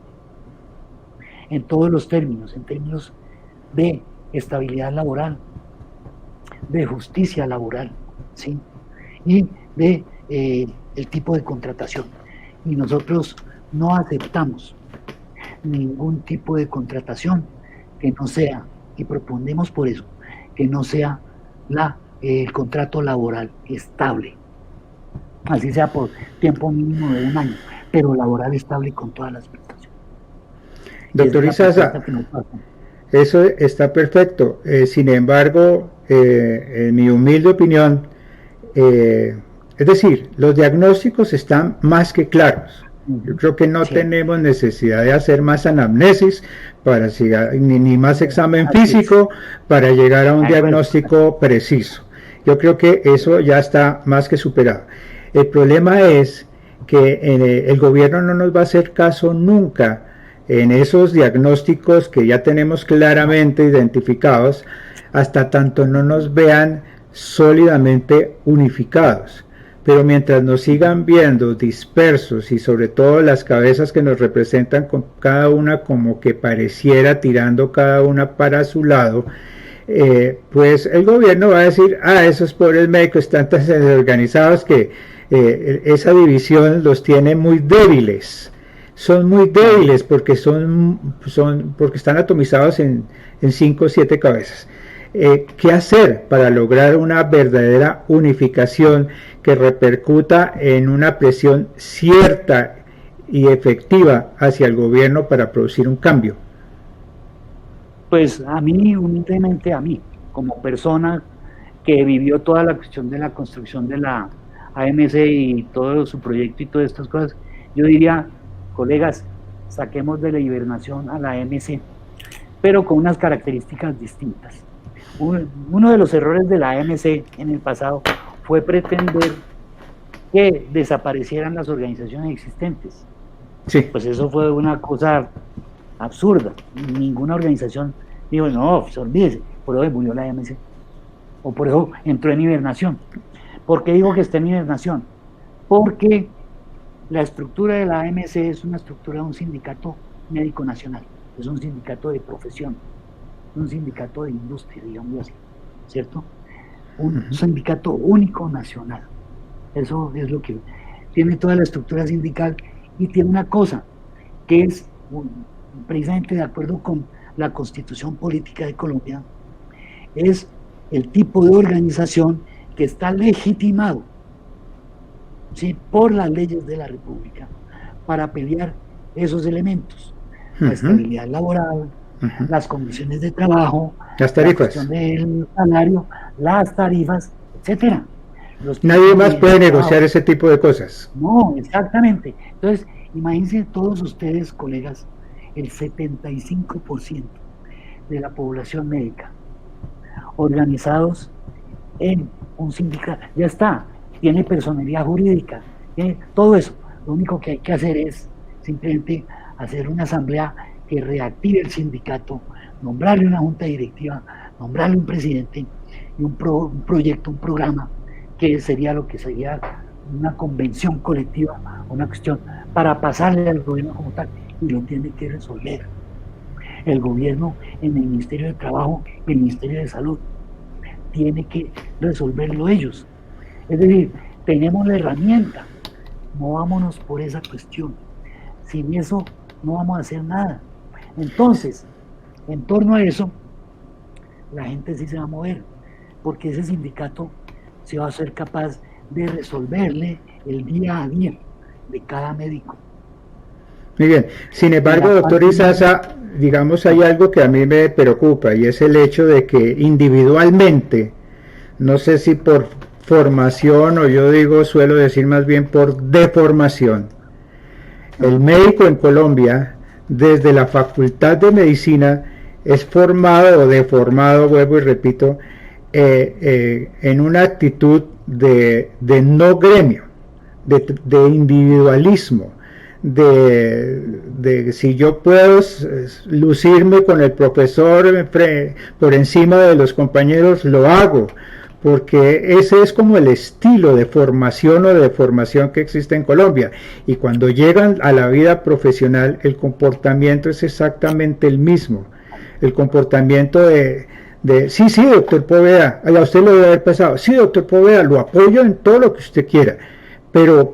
en todos los términos, en términos de estabilidad laboral, de justicia laboral, ¿sí? Y de el tipo de contratación. Y nosotros no aceptamos ningún tipo de contratación que no sea, y proponemos por eso, que no sea el contrato laboral estable, así sea por tiempo mínimo de 1 año, pero laboral estable con todas las prestaciones. Doctor Izaza, eso está perfecto. Sin embargo, en mi humilde opinión, es decir, los diagnósticos están más que claros. Yo creo que no tenemos necesidad de hacer más anamnesis para ni más examen físico para llegar a un diagnóstico preciso. Yo creo que eso ya está más que superado. El problema es que el gobierno no nos va a hacer caso nunca en esos diagnósticos que ya tenemos claramente identificados, hasta tanto no nos vean sólidamente unificados. Pero mientras nos sigan viendo dispersos y sobre todo las cabezas que nos representan con cada una como que pareciera tirando cada una para su lado, pues el gobierno va a decir, esos pobres médicos están tan desorganizados que esa división los tiene muy débiles. Son muy débiles porque porque están atomizados en 5 o 7 cabezas. ¿Qué hacer para lograr una verdadera unificación que repercuta en una presión cierta y efectiva hacia el gobierno para producir un cambio? Pues a mí, humildemente a mí, como persona que vivió toda la cuestión de la construcción de la AMC y todo su proyecto y todas estas cosas, yo diría, colegas, saquemos de la hibernación a la AMC, pero con unas características distintas. Uno de los errores de la AMC en el pasado fue pretender que desaparecieran las organizaciones existentes. Sí. Pues eso fue una cosa absurda. Ninguna organización dijo, no, pues olvídese, por eso murió la AMC. O por eso entró en hibernación. ¿Por qué digo que está en hibernación? Porque la estructura de la AMC es una estructura de un sindicato médico nacional, es un sindicato de profesión, un sindicato de industria, digamos así, ¿cierto? Un sindicato único nacional. Eso es lo que tiene toda la estructura sindical y tiene una cosa que es precisamente de acuerdo con la Constitución Política de Colombia, es el tipo de organización que está legitimado, ¿sí?, por las leyes de la República para pelear esos elementos, la estabilidad laboral, las condiciones de trabajo, las tarifas, la cuestión del salario, las tarifas, etcétera. Nadie más puede negociar ese tipo de cosas. No, exactamente. Entonces, imagínense todos ustedes, colegas, el 75% de la población médica organizados en un sindicato, ya está, tiene personalidad jurídica, tiene todo eso. Lo único que hay que hacer es simplemente hacer una asamblea que reactive el sindicato, nombrarle una junta directiva, nombrarle un presidente y un proyecto, un programa, que sería lo que sería una convención colectiva, una cuestión para pasarle al gobierno como tal, y lo tiene que resolver el gobierno en el Ministerio de Trabajo y el Ministerio de Salud. Tiene que resolverlo ellos. Es decir, tenemos la herramienta, movámonos por esa cuestión. Sin eso no vamos a hacer nada. Entonces, en torno a eso, la gente sí se va a mover, porque ese sindicato se va a ser capaz de resolverle el día a día de cada médico. Muy bien. Sin embargo, doctor Izaza, digamos, hay algo que a mí me preocupa y es el hecho de que individualmente, no sé si por formación, o yo digo, suelo decir más bien por deformación. El médico en Colombia, desde la Facultad de Medicina, es formado o deformado, vuelvo y repito, en una actitud de no gremio, de individualismo, de si yo puedo lucirme con el profesor por encima de los compañeros, lo hago, porque ese es como el estilo de formación o de formación que existe en Colombia. Y cuando llegan a la vida profesional, el comportamiento es exactamente el mismo. El comportamiento sí, doctor Poveda, a usted lo debe haber pasado. Sí, doctor Poveda, lo apoyo en todo lo que usted quiera. Pero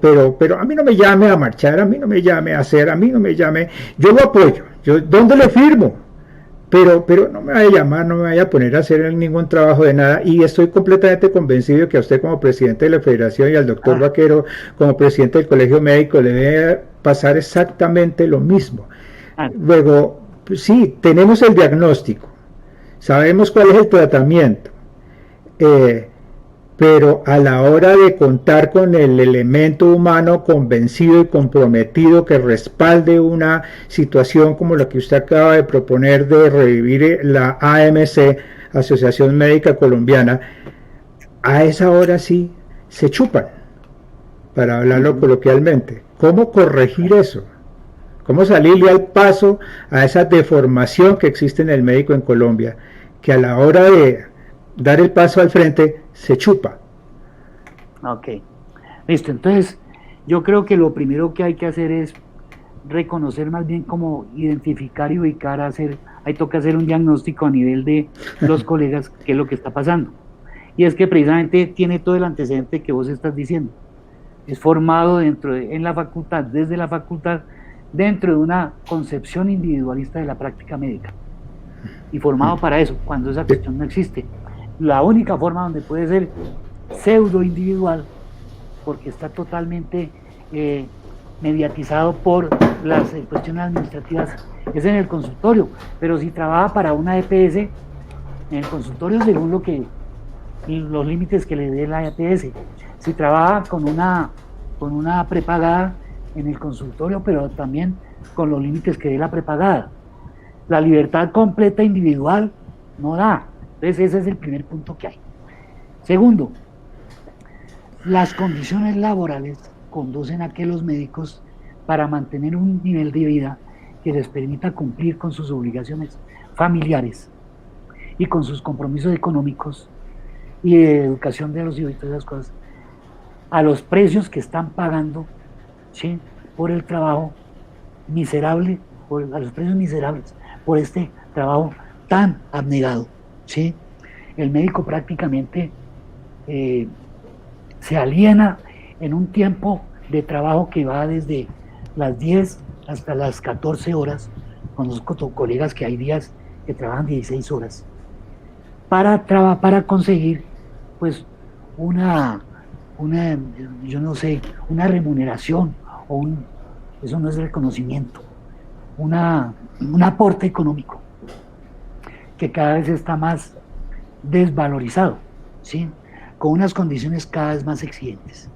a mí no me llame a marchar, a mí no me llame a hacer, a mí no me llame, yo lo apoyo, ¿dónde le firmo? Pero no me vaya a llamar, no me vaya a poner a hacer ningún trabajo de nada, y estoy completamente convencido que a usted como presidente de la federación y al doctor Vaquero como presidente del colegio médico le debe pasar exactamente lo mismo. Luego, sí, tenemos el diagnóstico, sabemos cuál es el tratamiento, pero a la hora de contar con el elemento humano convencido y comprometido que respalde una situación como la que usted acaba de proponer de revivir la AMC, Asociación Médica Colombiana, a esa hora sí se chupan, para hablarlo coloquialmente. ¿Cómo corregir eso? ¿Cómo salirle al paso a esa deformación que existe en el médico en Colombia, que a la hora de dar el paso al frente se chupa? Ok, listo. Entonces yo creo que lo primero que hay que hacer es reconocer, más bien como identificar y ubicar, ahí toca hacer un diagnóstico a nivel de los colegas, qué es lo que está pasando. Y es que precisamente tiene todo el antecedente que vos estás diciendo. Es formado en la facultad, desde la facultad, dentro de una concepción individualista de la práctica médica. Y formado para eso, cuando esa cuestión no existe. La única forma donde puede ser pseudo individual, porque está totalmente mediatizado por las cuestiones administrativas, es en el consultorio. Pero si trabaja para una EPS, en el consultorio según los límites que le dé la EPS. Si trabaja con una prepagada, en el consultorio, pero también con los límites que dé la prepagada. La libertad completa individual no da. Entonces ese es el primer punto que hay. Segundo, las condiciones laborales conducen a que los médicos, para mantener un nivel de vida que les permita cumplir con sus obligaciones familiares y con sus compromisos económicos y de educación de los hijos y todas esas cosas, a los precios que están pagando, ¿sí?, por el trabajo miserable, a los precios miserables, por este trabajo tan abnegado, ¿sí? El médico prácticamente se aliena en un tiempo de trabajo que va desde las 10 hasta las 14 horas. Conozco colegas que hay días que trabajan 16 horas para conseguir pues una remuneración eso no es reconocimiento, un aporte económico que cada vez está más desvalorizado, ¿sí?, con unas condiciones cada vez más exigentes.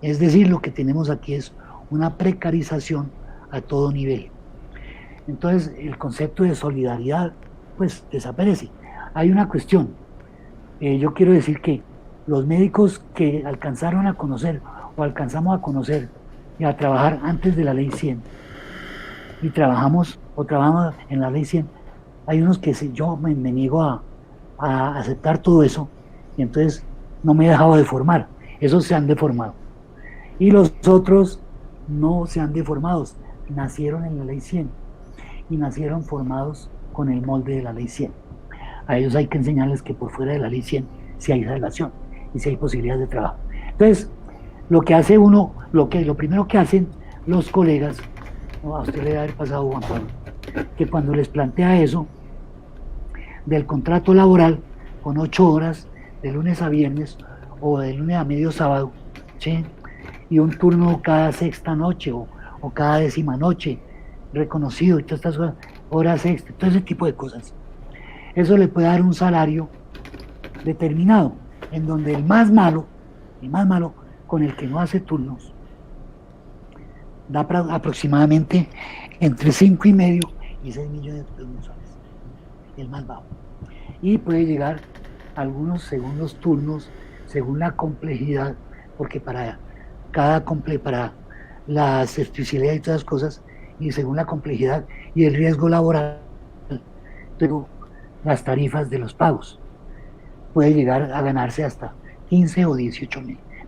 Es decir, lo que tenemos aquí es una precarización a todo nivel. Entonces el concepto de solidaridad pues desaparece. Hay una cuestión, yo quiero decir que los médicos que alcanzaron a conocer o alcanzamos a conocer y a trabajar antes de la ley 100 y trabajamos en la ley 100, hay unos que yo me niego a aceptar todo eso, y entonces no me he dejado de formar. Esos se han deformado y los otros no se han deformado, nacieron en la ley 100 y nacieron formados con el molde de la ley 100. A ellos hay que enseñarles que por fuera de la ley 100 sí hay relación y sí hay posibilidades de trabajo. Entonces lo que hace uno, lo primero que hacen los colegas, a usted le debe haber pasado, Juan Pablo, que cuando les plantea eso del contrato laboral con 8 horas de lunes a viernes o de lunes a medio sábado, ¿sí?, y un turno cada sexta noche o cada décima noche reconocido y todas estas horas extra, todo ese tipo de cosas, eso le puede dar un salario determinado. en donde el más malo, con el que no hace turnos, da aproximadamente entre 5,5 y 6 millones de pesos mensuales, el más bajo. Y puede llegar a algunos segundos turnos según la complejidad, porque para la especialidad y todas las cosas, y según la complejidad y el riesgo laboral, pero las tarifas de los pagos puede llegar a ganarse hasta 15 o 18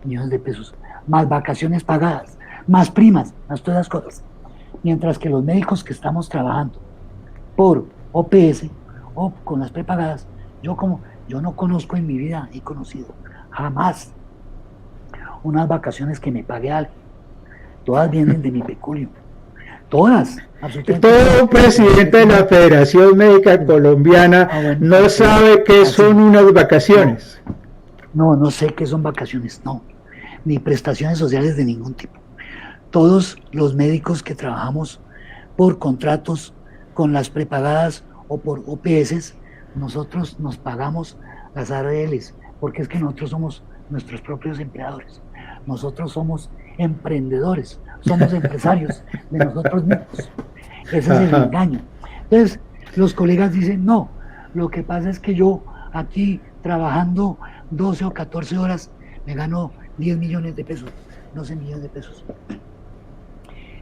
millones de pesos, más vacaciones pagadas, más primas, más todas las cosas. Mientras que los médicos que estamos trabajando por OPS o con las prepagadas, yo no conozco en mi vida, he conocido jamás unas vacaciones que me pague alguien. Todas vienen de mi peculio. Todas, absolutamente. Todo presidente de la Federación Médica Colombiana no sabe qué son unas vacaciones. No sé qué son vacaciones, no. Ni prestaciones sociales de ningún tipo. Todos los médicos que trabajamos por contratos con las prepagadas o por OPS, nosotros nos pagamos las ARLs, porque es que nosotros somos nuestros propios empleadores. Nosotros somos emprendedores, somos empresarios de nosotros mismos. Ese es el engaño. Entonces, los colegas dicen, no, lo que pasa es que yo aquí trabajando 12 o 14 horas me gano 10 millones de pesos, 12 millones de pesos.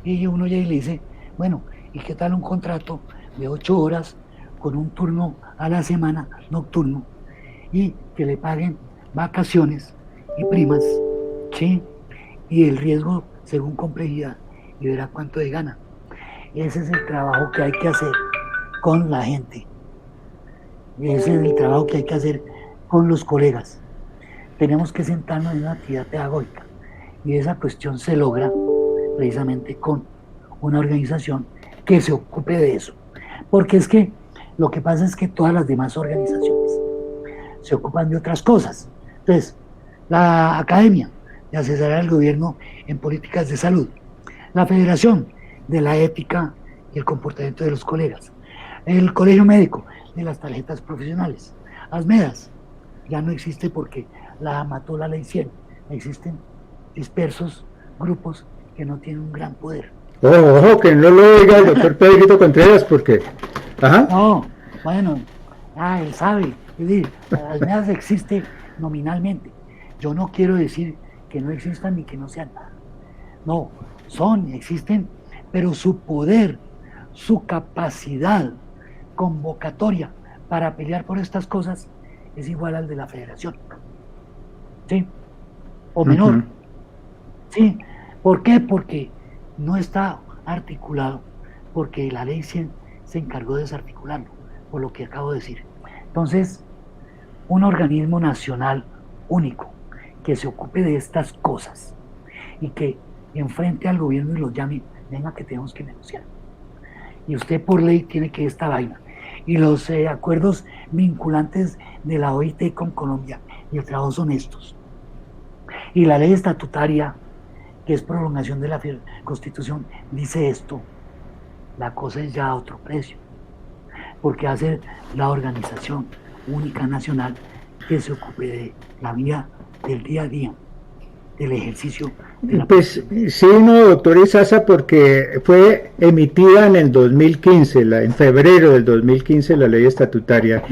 Y uno ya le dice, bueno, ¿y qué tal un contrato de 8 horas con un turno a la semana nocturno y que le paguen vacaciones y primas, ¿sí? Y el riesgo según complejidad, y verá cuánto de gana? Ese es el trabajo que hay que hacer con la gente. Ese es el trabajo que hay que hacer con los colegas. Tenemos que sentarnos en una actividad pedagógica, y esa cuestión se logra precisamente con una organización que se ocupe de eso. Porque es que lo que pasa es que todas las demás organizaciones se ocupan de otras cosas. Entonces, la Academia de Asesorar al Gobierno en Políticas de Salud, la Federación de la Ética y el Comportamiento de los Colegas, el Colegio Médico de las Tarjetas Profesionales, ASMEDAS, ya no existe porque la mató la ley 100. Existen dispersos grupos que no tienen un gran poder. Ojo, que no lo diga el doctor Pedrito Contreras, porque... Ajá. No, bueno, él sabe. Es decir, ASMEDAS existe nominalmente. Yo no quiero decir que no existan ni que no sean nada. No, existen, pero su poder, su capacidad convocatoria para pelear por estas cosas es igual al de la federación. ¿Sí? O menor. ¿Sí? ¿Por qué? Porque no está articulado, porque la ley 100 se encargó de desarticularlo, por lo que acabo de decir. Entonces, un organismo nacional único que se ocupe de estas cosas y que enfrente al gobierno y los llame, venga que tenemos que negociar. Y usted por ley tiene que esta vaina. Y los acuerdos vinculantes de la OIT con Colombia y el trabajo son estos. Y la ley estatutaria, que es prolongación de la Constitución, dice esto. La cosa es ya a otro precio. Porque hace la organización única nacional que se ocupe de la vida del día a día, del ejercicio de la Pues sí, no, doctor Izaza, porque fue emitida en el 2015, en febrero del 2015, la ley estatutaria,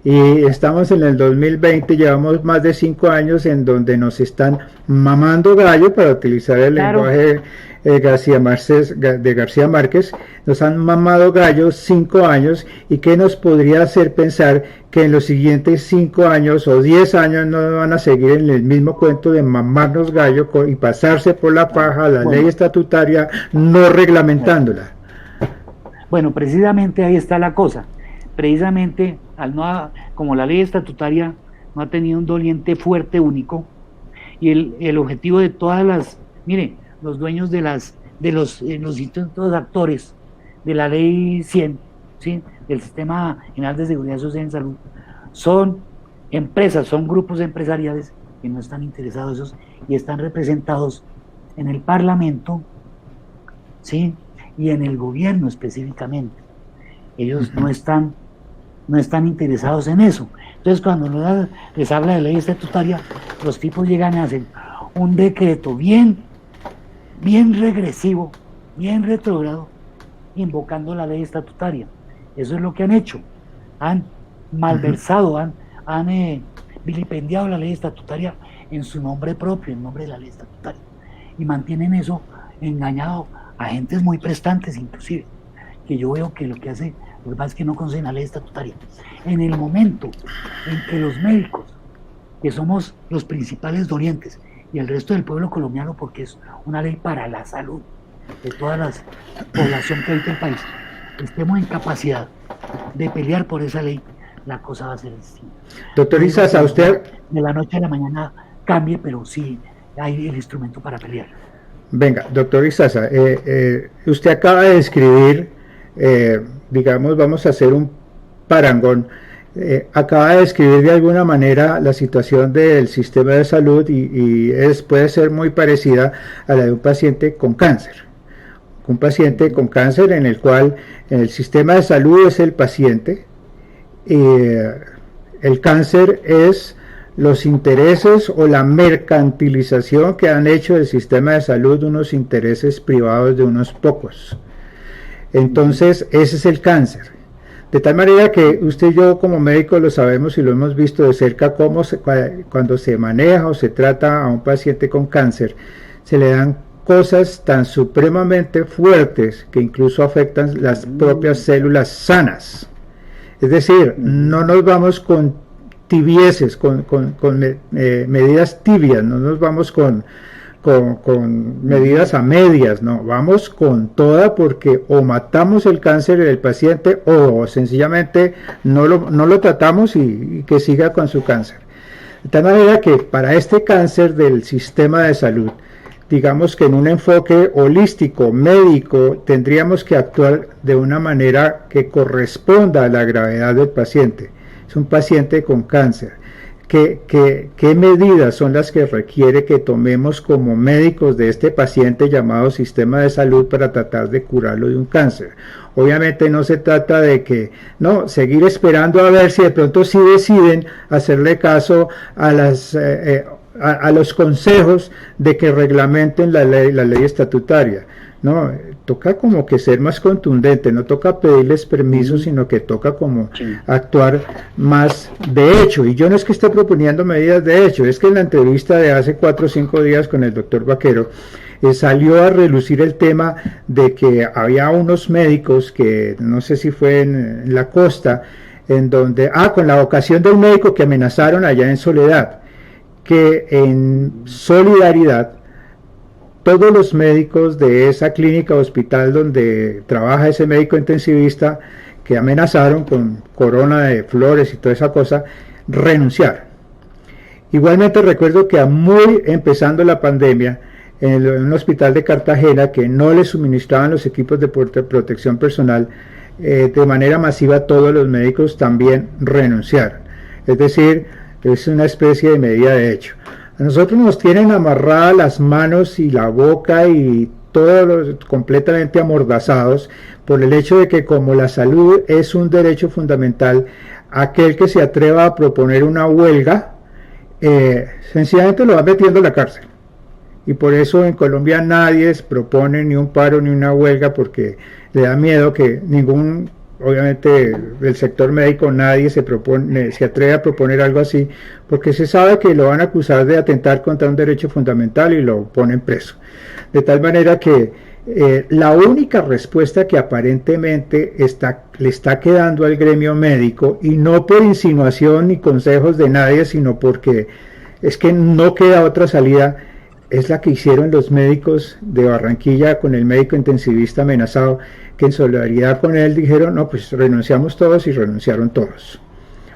y estamos en el 2020, llevamos más de 5 años en donde nos están mamando gallo, para utilizar el lenguaje de García Márquez, nos han mamado gallo 5 años, y qué nos podría hacer pensar que en los siguientes 5 años o 10 años no van a seguir en el mismo cuento de mamarnos gallo y pasarse por la paja la ley estatutaria, no reglamentándola. Bueno, precisamente ahí está la cosa. Precisamente, como la ley estatutaria no ha tenido un doliente fuerte único, y el objetivo de todas las, mire, los dueños de los institutos actores de la ley 100, ¿sí?, del Sistema General de Seguridad Social en Salud, son empresas, son grupos empresariales que no están interesados y están representados en el Parlamento, ¿sí?, y en el gobierno específicamente. Ellos no están no están interesados en eso. Entonces cuando les habla de ley estatutaria, los tipos llegan y hacen un decreto bien regresivo, bien retrógrado, invocando la ley estatutaria. Eso es lo que han hecho. Han malversado, han vilipendiado la ley estatutaria en su nombre propio, en nombre de la ley estatutaria. Y mantienen eso engañado a gentes muy prestantes, inclusive, que yo veo que lo que hace, lo que pasa es que no conocen la ley estatutaria. En el momento en que los médicos, que somos los principales dolientes, y el resto del pueblo colombiano, porque es una ley para la salud de toda la población que habita el país, estemos en capacidad de pelear por esa ley, la cosa va a ser distinta. Doctor Izaza, usted... De la noche a la mañana cambie, pero sí hay el instrumento para pelear. Venga, doctor Izaza, usted acaba de describir, digamos, vamos a hacer un parangón, acaba de describir de alguna manera la situación del sistema de salud y puede ser muy parecida a la de un paciente con cáncer. Un paciente con cáncer en el cual el sistema de salud es el paciente, el cáncer es los intereses o la mercantilización que han hecho del sistema de salud unos intereses privados de unos pocos. Entonces, ese es el cáncer. De tal manera que usted y yo como médicos lo sabemos y lo hemos visto de cerca cómo cuando se maneja o se trata a un paciente con cáncer, se le dan cosas tan supremamente fuertes que incluso afectan las propias células sanas. Es decir, no nos vamos con tibieces, con medidas tibias, no nos vamos con medidas a medias, no, vamos con toda, porque o matamos el cáncer del paciente o sencillamente no lo tratamos y que siga con su cáncer. De tal manera que para este cáncer del sistema de salud, digamos que en un enfoque holístico, médico, tendríamos que actuar de una manera que corresponda a la gravedad del paciente. Es un paciente con cáncer. ¿Qué medidas son las que requiere que tomemos como médicos de este paciente llamado sistema de salud para tratar de curarlo de un cáncer? Obviamente no se trata de que, no, seguir esperando a ver si de pronto sí deciden hacerle caso a los consejos de que reglamenten la ley estatutaria. No, toca como que ser más contundente, no toca pedirles permiso, sino que toca como actuar más de hecho. Y yo no es que esté proponiendo medidas de hecho, es que en la entrevista de hace 4 o 5 días con el doctor Vaquero, salió a relucir el tema de que había unos médicos que, no sé si fue en la costa, en donde, con la ocasión de un médico que amenazaron allá en Soledad, que en solidaridad todos los médicos de esa clínica o hospital donde trabaja ese médico intensivista que amenazaron con corona de flores y toda esa cosa, renunciaron. Igualmente recuerdo que muy empezando la pandemia, en un hospital de Cartagena que no le suministraban los equipos de protección personal, de manera masiva todos los médicos también renunciaron. Es decir, es una especie de medida de hecho. A nosotros nos tienen amarradas las manos y la boca y todos completamente amordazados por el hecho de que como la salud es un derecho fundamental, aquel que se atreva a proponer una huelga, sencillamente lo va metiendo en la cárcel. Y por eso en Colombia nadie propone ni un paro ni una huelga, porque le da miedo que obviamente del sector médico nadie se atreve a proponer algo así, porque se sabe que lo van a acusar de atentar contra un derecho fundamental y lo ponen preso. De tal manera que la única respuesta que aparentemente le está quedando al gremio médico, y no por insinuación ni consejos de nadie, sino porque es que no queda otra salida, es la que hicieron los médicos de Barranquilla con el médico intensivista amenazado, que en solidaridad con él dijeron, no, pues renunciamos todos, y renunciaron todos.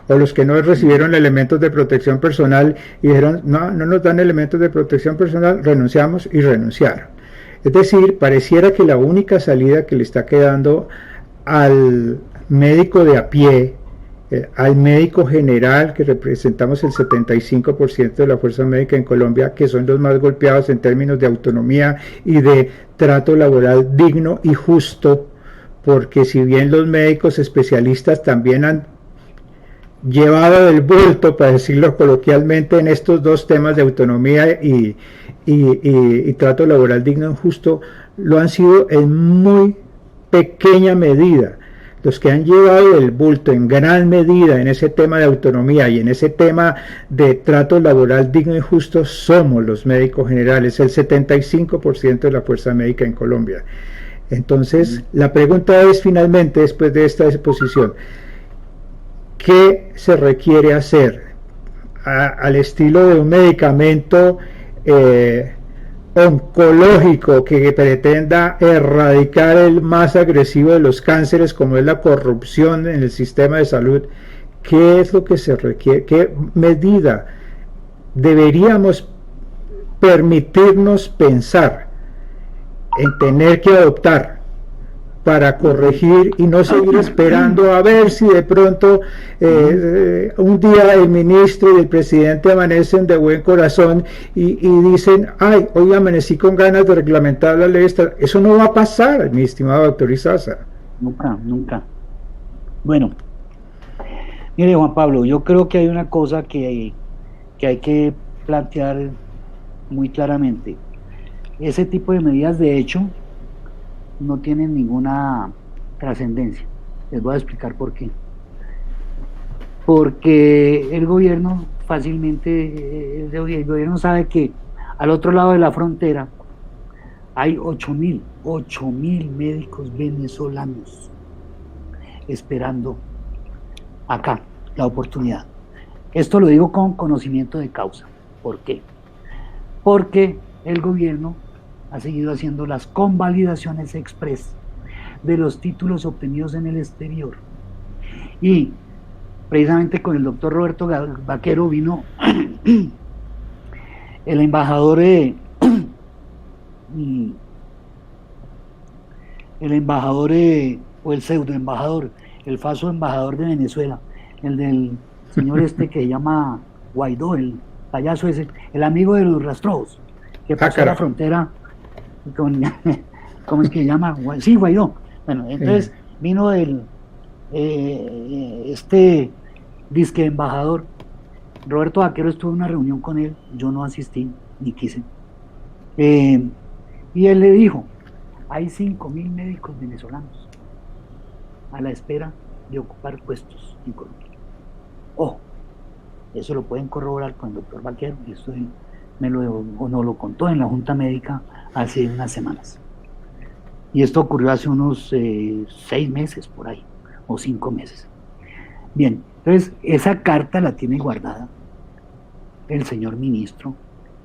O los que no recibieron elementos de protección personal y dijeron, no nos dan elementos de protección personal, renunciamos, y renunciaron. Es decir, pareciera que la única salida que le está quedando al médico de a pie, al médico general, que representamos el 75% de la fuerza médica en Colombia, que son los más golpeados en términos de autonomía y de trato laboral digno y justo, porque si bien los médicos especialistas también han llevado del bulto, para decirlo coloquialmente, en estos dos temas de autonomía y trato laboral digno y justo, lo han sido en muy pequeña medida. Los que han llevado el bulto en gran medida en ese tema de autonomía y en ese tema de trato laboral digno y justo somos los médicos generales, el 75% de la fuerza médica en Colombia. Entonces, la pregunta es finalmente, después de esta exposición, ¿qué se requiere hacer al estilo de un medicamento oncológico que pretenda erradicar el más agresivo de los cánceres, como es la corrupción en el sistema de salud? ¿Qué es lo que se requiere? ¿Qué medida deberíamos permitirnos pensar en tener que adoptar para corregir y no seguir esperando a ver si de pronto un día el ministro y el presidente amanecen de buen corazón y dicen, ay, hoy amanecí con ganas de reglamentar la ley? Eso no va a pasar, mi estimado doctor Izaza. Nunca, nunca. Bueno, mire, Juan Pablo, yo creo que hay una cosa que hay que plantear muy claramente. Ese tipo de medidas, de hecho, no tienen ninguna trascendencia. Les voy a explicar por qué. Porque el gobierno fácilmente, el gobierno sabe que al otro lado de la frontera hay 8.000 médicos venezolanos esperando acá la oportunidad. Esto lo digo con conocimiento de causa. ¿Por qué? Porque el gobierno ha seguido haciendo las convalidaciones express de los títulos obtenidos en el exterior. Y precisamente con el doctor Roberto Vaquero vino el embajador o el pseudo embajador, el falso embajador de Venezuela, el del señor que se llama Guaidó, el payaso ese, el amigo de los rastrojos, que pasó la frontera con, ¿cómo es que se llama? Sí, Guaidó. Bueno, entonces vino el disque embajador Roberto Vaquero, estuvo en una reunión con él, yo no asistí ni quise, y él le dijo, hay 5.000 médicos venezolanos a la espera de ocupar puestos en Colombia. Eso lo pueden corroborar con el doctor Vaquero, y esto nos lo contó en la Junta Médica hace unas semanas. Y esto ocurrió hace unos 6 meses por ahí, o 5 meses. Bien, entonces esa carta la tiene guardada el señor ministro,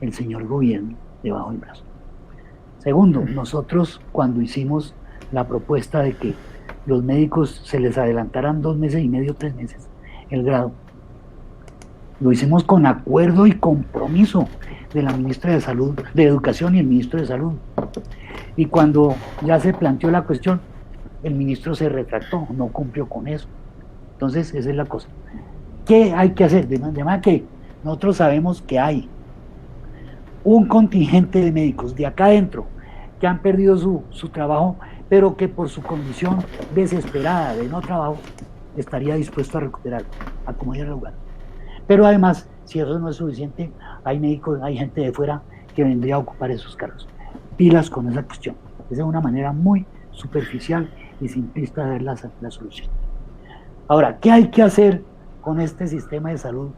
el señor gobierno, debajo del brazo. Segundo, nosotros cuando hicimos la propuesta de que los médicos se les adelantaran 2 meses y medio, 3 meses el grado, lo hicimos con acuerdo y compromiso de la ministra de Salud, de Educación, y el ministro de Salud. Y cuando ya se planteó la cuestión, el ministro se retractó, no cumplió con eso. Entonces, esa es la cosa. ¿Qué hay que hacer? De manera que nosotros sabemos que hay un contingente de médicos de acá adentro que han perdido su trabajo, pero que por su condición desesperada de no trabajo estaría dispuesto a recuperarlo, a como diera lugar. Pero además, si eso no es suficiente, hay médicos, hay gente de fuera que vendría a ocupar esos cargos. Pilas con esa cuestión. Esa es una manera muy superficial y simplista de ver la solución. Ahora, ¿qué hay que hacer con este sistema de salud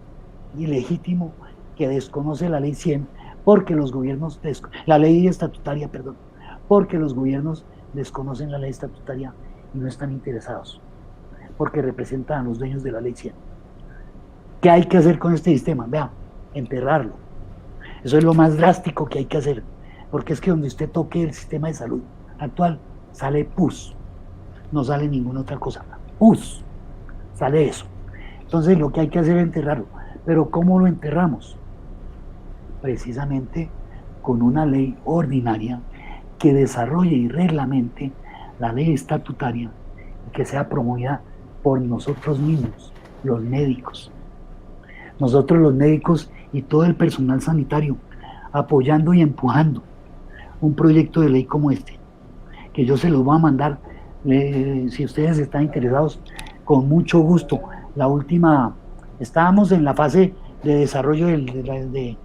ilegítimo que desconoce la ley 100? Porque los gobiernos, la ley estatutaria, perdón, porque los gobiernos desconocen la ley estatutaria y no están interesados, porque representan a los dueños de la ley 100. ¿Qué hay que hacer con este sistema? Vea, enterrarlo. Eso es lo más drástico que hay que hacer, porque es que donde usted toque el sistema de salud actual, sale pus, no sale ninguna otra cosa, pus, sale eso. Entonces lo que hay que hacer es enterrarlo. Pero ¿cómo lo enterramos? Precisamente con una ley ordinaria que desarrolle y reglamente la ley estatutaria y que sea promovida por nosotros mismos, los médicos. Nosotros los médicos y todo el personal sanitario, apoyando y empujando un proyecto de ley como este, que yo se los voy a mandar, si ustedes están interesados, con mucho gusto. La última Estábamos en la fase de desarrollo y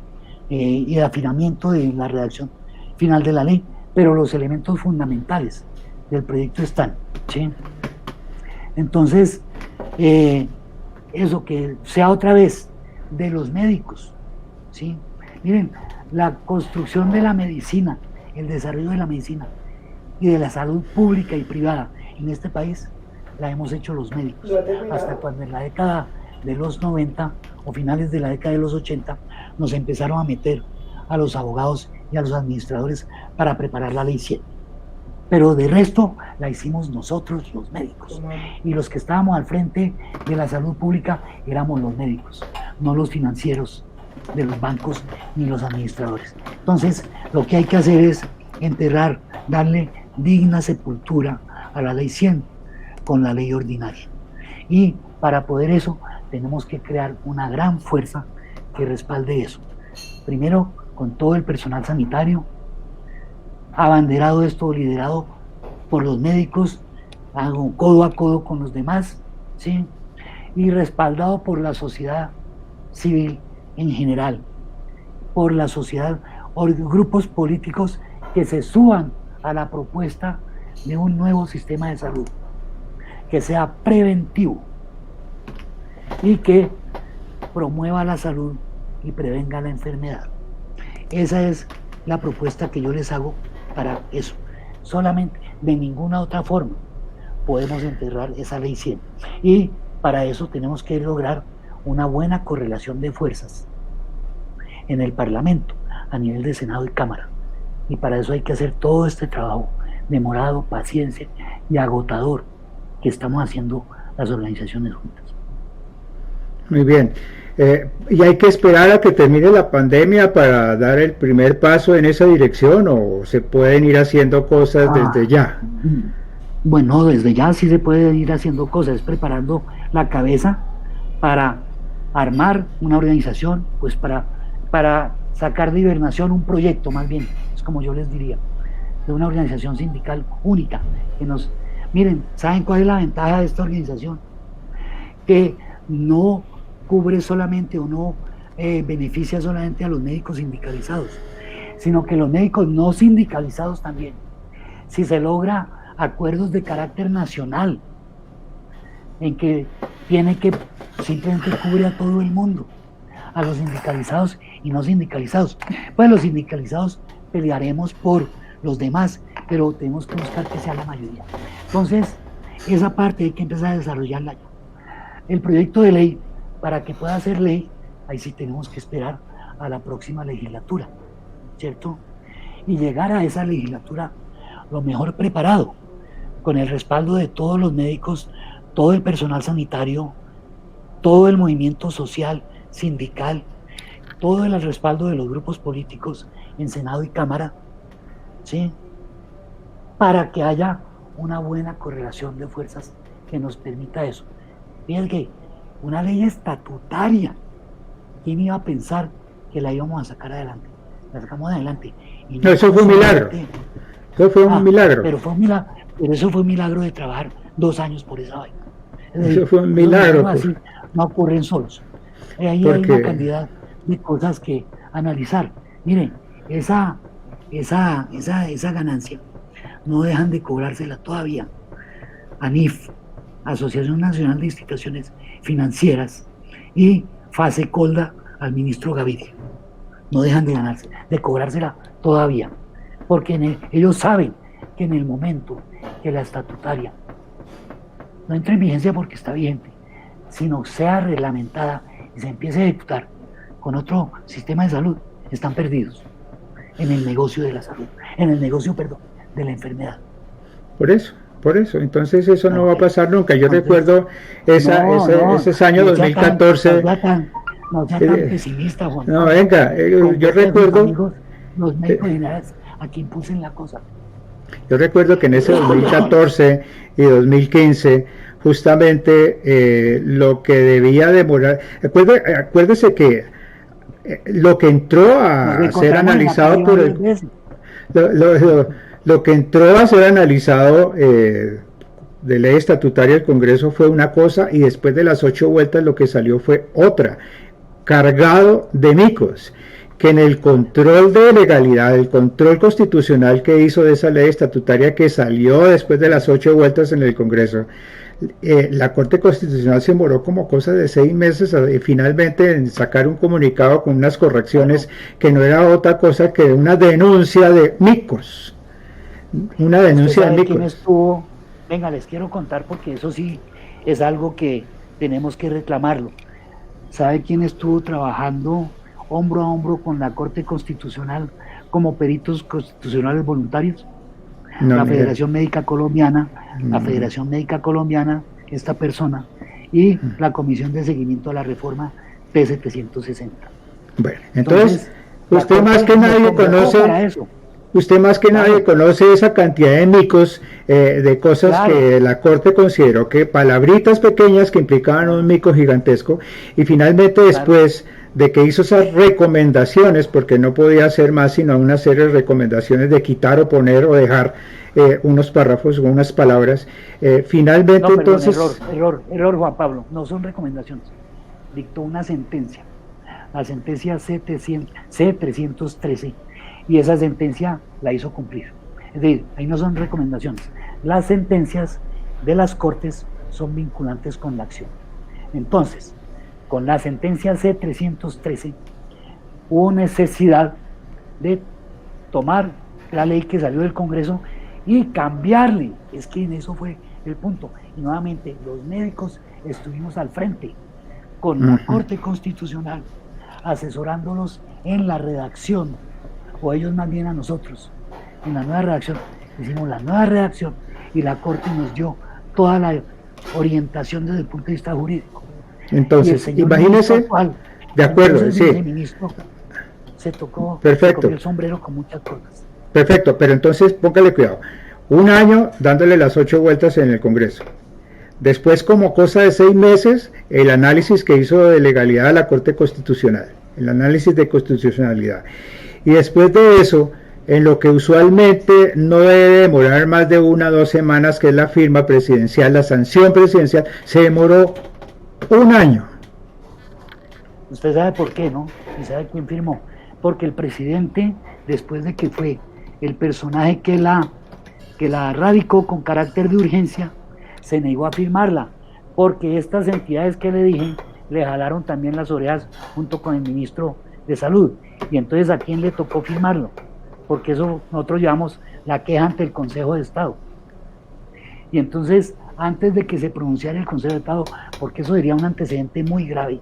de afinamiento de la redacción final de la ley, pero los elementos fundamentales del proyecto están, ¿sí? Entonces, eso que sea otra vez de los médicos, ¿sí? Miren, la construcción de la medicina, el desarrollo de la medicina y de la salud pública y privada en este país, la hemos hecho los médicos. Hasta cuando en la década de los 90 o finales de la década de los 80 nos empezaron a meter a los abogados y a los administradores para preparar la ley 100. Pero de resto la hicimos nosotros, los médicos. Y los que estábamos al frente de la salud pública éramos los médicos, no los financieros de los bancos ni los administradores. Entonces, lo que hay que hacer es enterrar, darle digna sepultura a la ley 100 con la ley ordinaria. Y para poder eso, tenemos que crear una gran fuerza que respalde eso. Primero, con todo el personal sanitario, abanderado esto, liderado por los médicos, codo a codo con los demás, ¿sí? Y respaldado por la sociedad civil en general, por la sociedad, o grupos políticos que se suban a la propuesta de un nuevo sistema de salud, que sea preventivo y que promueva la salud y prevenga la enfermedad. Esa es la propuesta que yo les hago para eso. Solamente, de ninguna otra forma podemos enterrar esa ley 100. Y para eso tenemos que lograr una buena correlación de fuerzas en el Parlamento, a nivel de Senado y Cámara. Y para eso hay que hacer todo este trabajo demorado, paciencia y agotador que estamos haciendo las organizaciones juntas. Muy bien. ¿Y hay que esperar a que termine la pandemia para dar el primer paso en esa dirección o se pueden ir haciendo cosas desde ya? Bueno, desde ya sí se puede ir haciendo cosas, preparando la cabeza para armar una organización, pues para sacar de hibernación un proyecto, más bien, es como yo les diría, de una organización sindical única, que nos... Miren, ¿saben cuál es la ventaja de esta organización? Que no cubre solamente o no beneficia solamente a los médicos sindicalizados, sino que los médicos no sindicalizados también, si se logra acuerdos de carácter nacional, en que tiene que simplemente cubre a todo el mundo, a los sindicalizados y no sindicalizados. Pues los sindicalizados pelearemos por los demás, pero tenemos que buscar que sea la mayoría. Entonces, esa parte hay que empezar a desarrollarla ya. El proyecto de ley, para que pueda ser ley, ahí sí tenemos que esperar a la próxima legislatura, ¿cierto? Y llegar a esa legislatura lo mejor preparado, con el respaldo de todos los médicos, todo el personal sanitario, todo el movimiento social, sindical, todo el respaldo de los grupos políticos en Senado y Cámara, ¿sí? Para que haya una buena correlación de fuerzas que nos permita eso. Fíjense que una ley estatutaria, ¿quién iba a pensar que la íbamos a sacar adelante? La sacamos adelante. Y no, eso fue un milagro. Eso fue un milagro. Pero fue un milagro. Pero eso fue un milagro de trabajar 2 años por esa vaina. Eso fue un milagro. Así no ocurren solos. Ahí hay una cantidad de cosas que analizar. Miren, esa ganancia no dejan de cobrársela todavía a ANIF, Asociación Nacional de Instituciones Financieras, y Fasecolda al ministro Gaviria. No dejan de cobrársela todavía, porque ellos saben que en el momento que la estatutaria no entre en vigencia porque está vigente, sino sea reglamentada y se empiece a ejecutar con otro sistema de salud, están perdidos en el negocio de la salud, en el negocio, perdón, de la enfermedad. Por eso, entonces eso no va a pasar nunca. Yo recuerdo ese año 2014. No sea tan pesimista, Juan. No, venga, yo recuerdo... Amigos, los médicos generales a quien impulsen la cosa. Yo recuerdo que en ese 2014 y 2015, justamente lo que debía demorar... Acuérdese que lo que entró a ser analizado por el... Lo que entró a ser analizado de ley estatutaria del Congreso fue una cosa y después de las 8 vueltas lo que salió fue otra, cargado de micos, que en el control de legalidad, el control constitucional que hizo de esa ley estatutaria que salió después de las 8 vueltas en el Congreso, la Corte Constitucional se demoró como cosa de 6 meses finalmente en sacar un comunicado con unas correcciones que no era otra cosa que una denuncia de micos. Una denuncia de micos. ¿Quién estuvo? Venga, les quiero contar porque eso sí es algo que tenemos que reclamarlo. ¿Sabe quién estuvo trabajando hombro a hombro con la Corte Constitucional como peritos constitucionales voluntarios? No, la Federación Médica Colombiana, la Federación Médica Colombiana, esta persona, y la Comisión de Seguimiento a la Reforma P760. Bueno, entonces usted más que nadie conoce... Usted más que nadie conoce esa cantidad de micos, de cosas que la Corte consideró que palabritas pequeñas que implicaban un mico gigantesco, y finalmente después de que hizo esas recomendaciones, porque no podía hacer más sino una serie de recomendaciones de quitar o poner o dejar unos párrafos o unas palabras, finalmente no, perdón, entonces... Error Juan Pablo, no son recomendaciones, dictó una sentencia, la sentencia C313, y esa sentencia la hizo cumplir. Es decir, ahí no son recomendaciones. Las sentencias de las Cortes son vinculantes con la acción. Entonces, con la sentencia C313 hubo necesidad de tomar la ley que salió del Congreso y cambiarle. Es que en eso fue el punto. Y nuevamente, los médicos estuvimos al frente con la Corte Constitucional, asesorándolos en la redacción, o ellos más bien a nosotros, en la nueva redacción. Hicimos la nueva redacción y la Corte nos dio toda la orientación desde el punto de vista jurídico. Entonces, imagínese, actual, de acuerdo, sí. El ministro se tocó, perfecto, se cogió el sombrero con muchas cosas. Perfecto, pero entonces póngale cuidado. Un año dándole las 8 vueltas en el Congreso. Después, como cosa de 6 meses, el análisis que hizo de legalidad a la Corte Constitucional, el análisis de constitucionalidad. Y después de eso, en lo que usualmente no debe demorar más de 1 o 2 semanas, que es la firma presidencial, la sanción presidencial, se demoró 1 año. Usted sabe por qué, ¿no? ¿Y sabe quién firmó? Porque el presidente, después de que fue el personaje que la radicó con carácter de urgencia, se negó a firmarla, porque estas entidades que le dije le jalaron también las orejas junto con el ministro de Salud. Y entonces, ¿a quién le tocó firmarlo? Porque eso nosotros llevamos la queja ante el Consejo de Estado. Y entonces, antes de que se pronunciara el Consejo de Estado, porque eso sería un antecedente muy grave,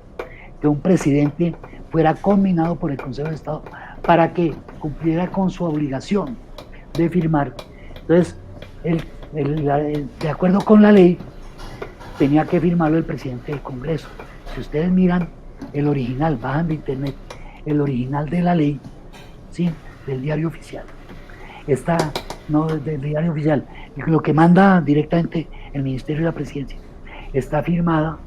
que un presidente fuera conminado por el Consejo de Estado para que cumpliera con su obligación de firmar. Entonces, de acuerdo con la ley, tenía que firmarlo el presidente del Congreso. Si ustedes miran el original, bajan de internet, el original de la ley, ¿sí?, del diario oficial, está, no del diario oficial, lo que manda directamente el Ministerio de la Presidencia, está firmada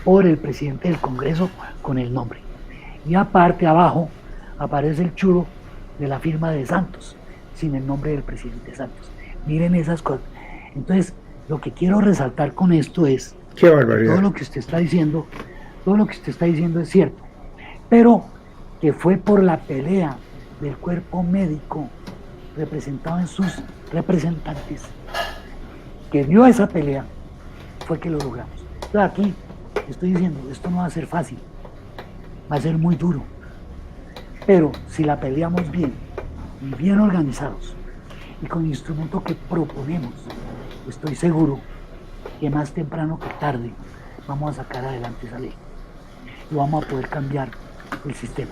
por el presidente del Congreso con el nombre. Y aparte, abajo, aparece el churo de la firma de Santos, sin el nombre del presidente Santos. Miren esas cosas. Entonces, lo que quiero resaltar con esto es ¡qué barbaridad! Todo lo que usted está diciendo es cierto, pero que fue por la pelea del cuerpo médico representado en sus representantes, que dio esa pelea, fue que lo logramos. Entonces, aquí estoy diciendo, esto no va a ser fácil, va a ser muy duro, pero si la peleamos bien y bien organizados y con el instrumento que proponemos, estoy seguro que más temprano que tarde vamos a sacar adelante esa ley y vamos a poder cambiar el sistema.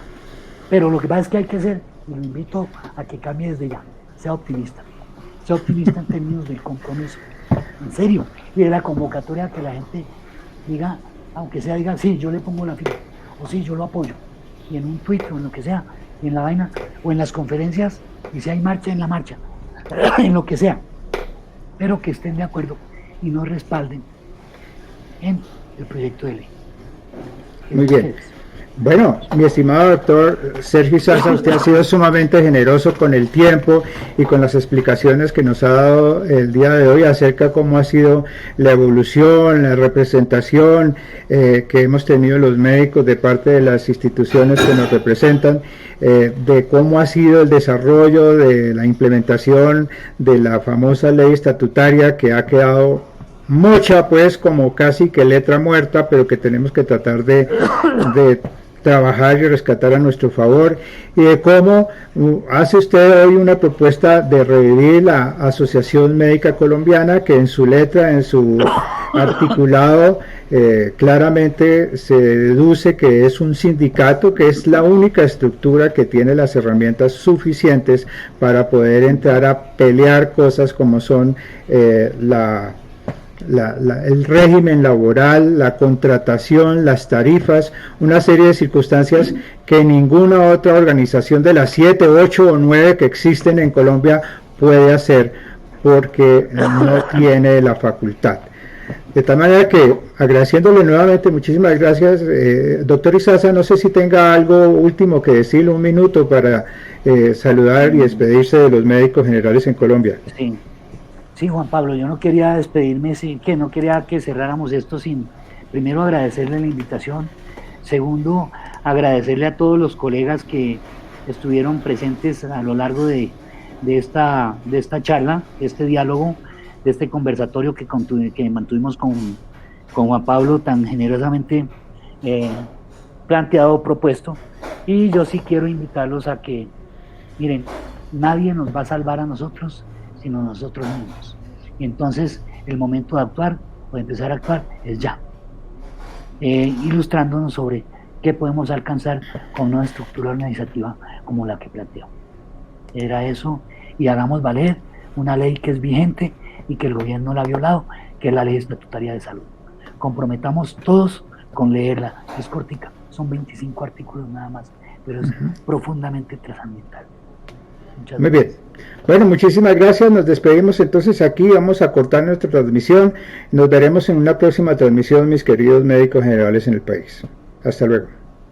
Pero lo que pasa es que hay que ser, y lo invito a que cambie desde ya, sea optimista en términos del compromiso, en serio, y de la convocatoria, que la gente diga, aunque sea, diga, sí, yo le pongo la firma, o sí, yo lo apoyo, y en un tuit o en lo que sea, y en la vaina, o en las conferencias, y si hay marcha, en la marcha, en lo que sea, pero que estén de acuerdo y no respalden en el proyecto de ley. Muy bien. Bueno, mi estimado doctor Sergio Izaza, usted ha sido sumamente generoso con el tiempo y con las explicaciones que nos ha dado el día de hoy acerca de cómo ha sido la evolución, la representación que hemos tenido los médicos de parte de las instituciones que nos representan, de cómo ha sido el desarrollo de la implementación de la famosa ley estatutaria que ha quedado mucha, pues, como casi que letra muerta, pero que tenemos que tratar de trabajar y rescatar a nuestro favor, y de cómo hace usted hoy una propuesta de revivir la Asociación Médica Colombiana, que en su letra, en su articulado, claramente se deduce que es un sindicato, que es la única estructura que tiene las herramientas suficientes para poder entrar a pelear cosas como son el régimen laboral, la contratación, las tarifas, una serie de circunstancias que ninguna otra organización de las 7, 8 o 9 que existen en Colombia puede hacer, porque no tiene la facultad. De tal manera que, agradeciéndole nuevamente, muchísimas gracias, doctor Izaza, no sé si tenga algo último que decirle, un minuto para saludar y despedirse de los médicos generales en Colombia. Sí, Juan Pablo, yo no quería despedirme, no quería que cerráramos esto sin, primero, agradecerle la invitación, segundo, agradecerle a todos los colegas que estuvieron presentes a lo largo de esta charla, de este diálogo, de este conversatorio que mantuvimos con Juan Pablo, tan generosamente planteado, propuesto. Y yo sí quiero invitarlos a que, miren, nadie nos va a salvar a nosotros, sino nosotros mismos. Y entonces el momento de actuar, o de empezar a actuar, es ya. Ilustrándonos sobre qué podemos alcanzar con una estructura organizativa como la que planteo. Era eso, y hagamos valer una ley que es vigente y que el gobierno la ha violado, que es la Ley Estatutaria de Salud. Comprometamos todos con leerla. Es cortica, son 25 artículos nada más, pero es profundamente trascendental. Muy bien. Bueno, muchísimas gracias. Nos despedimos entonces aquí. Vamos a cortar nuestra transmisión. Nos veremos en una próxima transmisión, mis queridos médicos generales en el país. Hasta luego.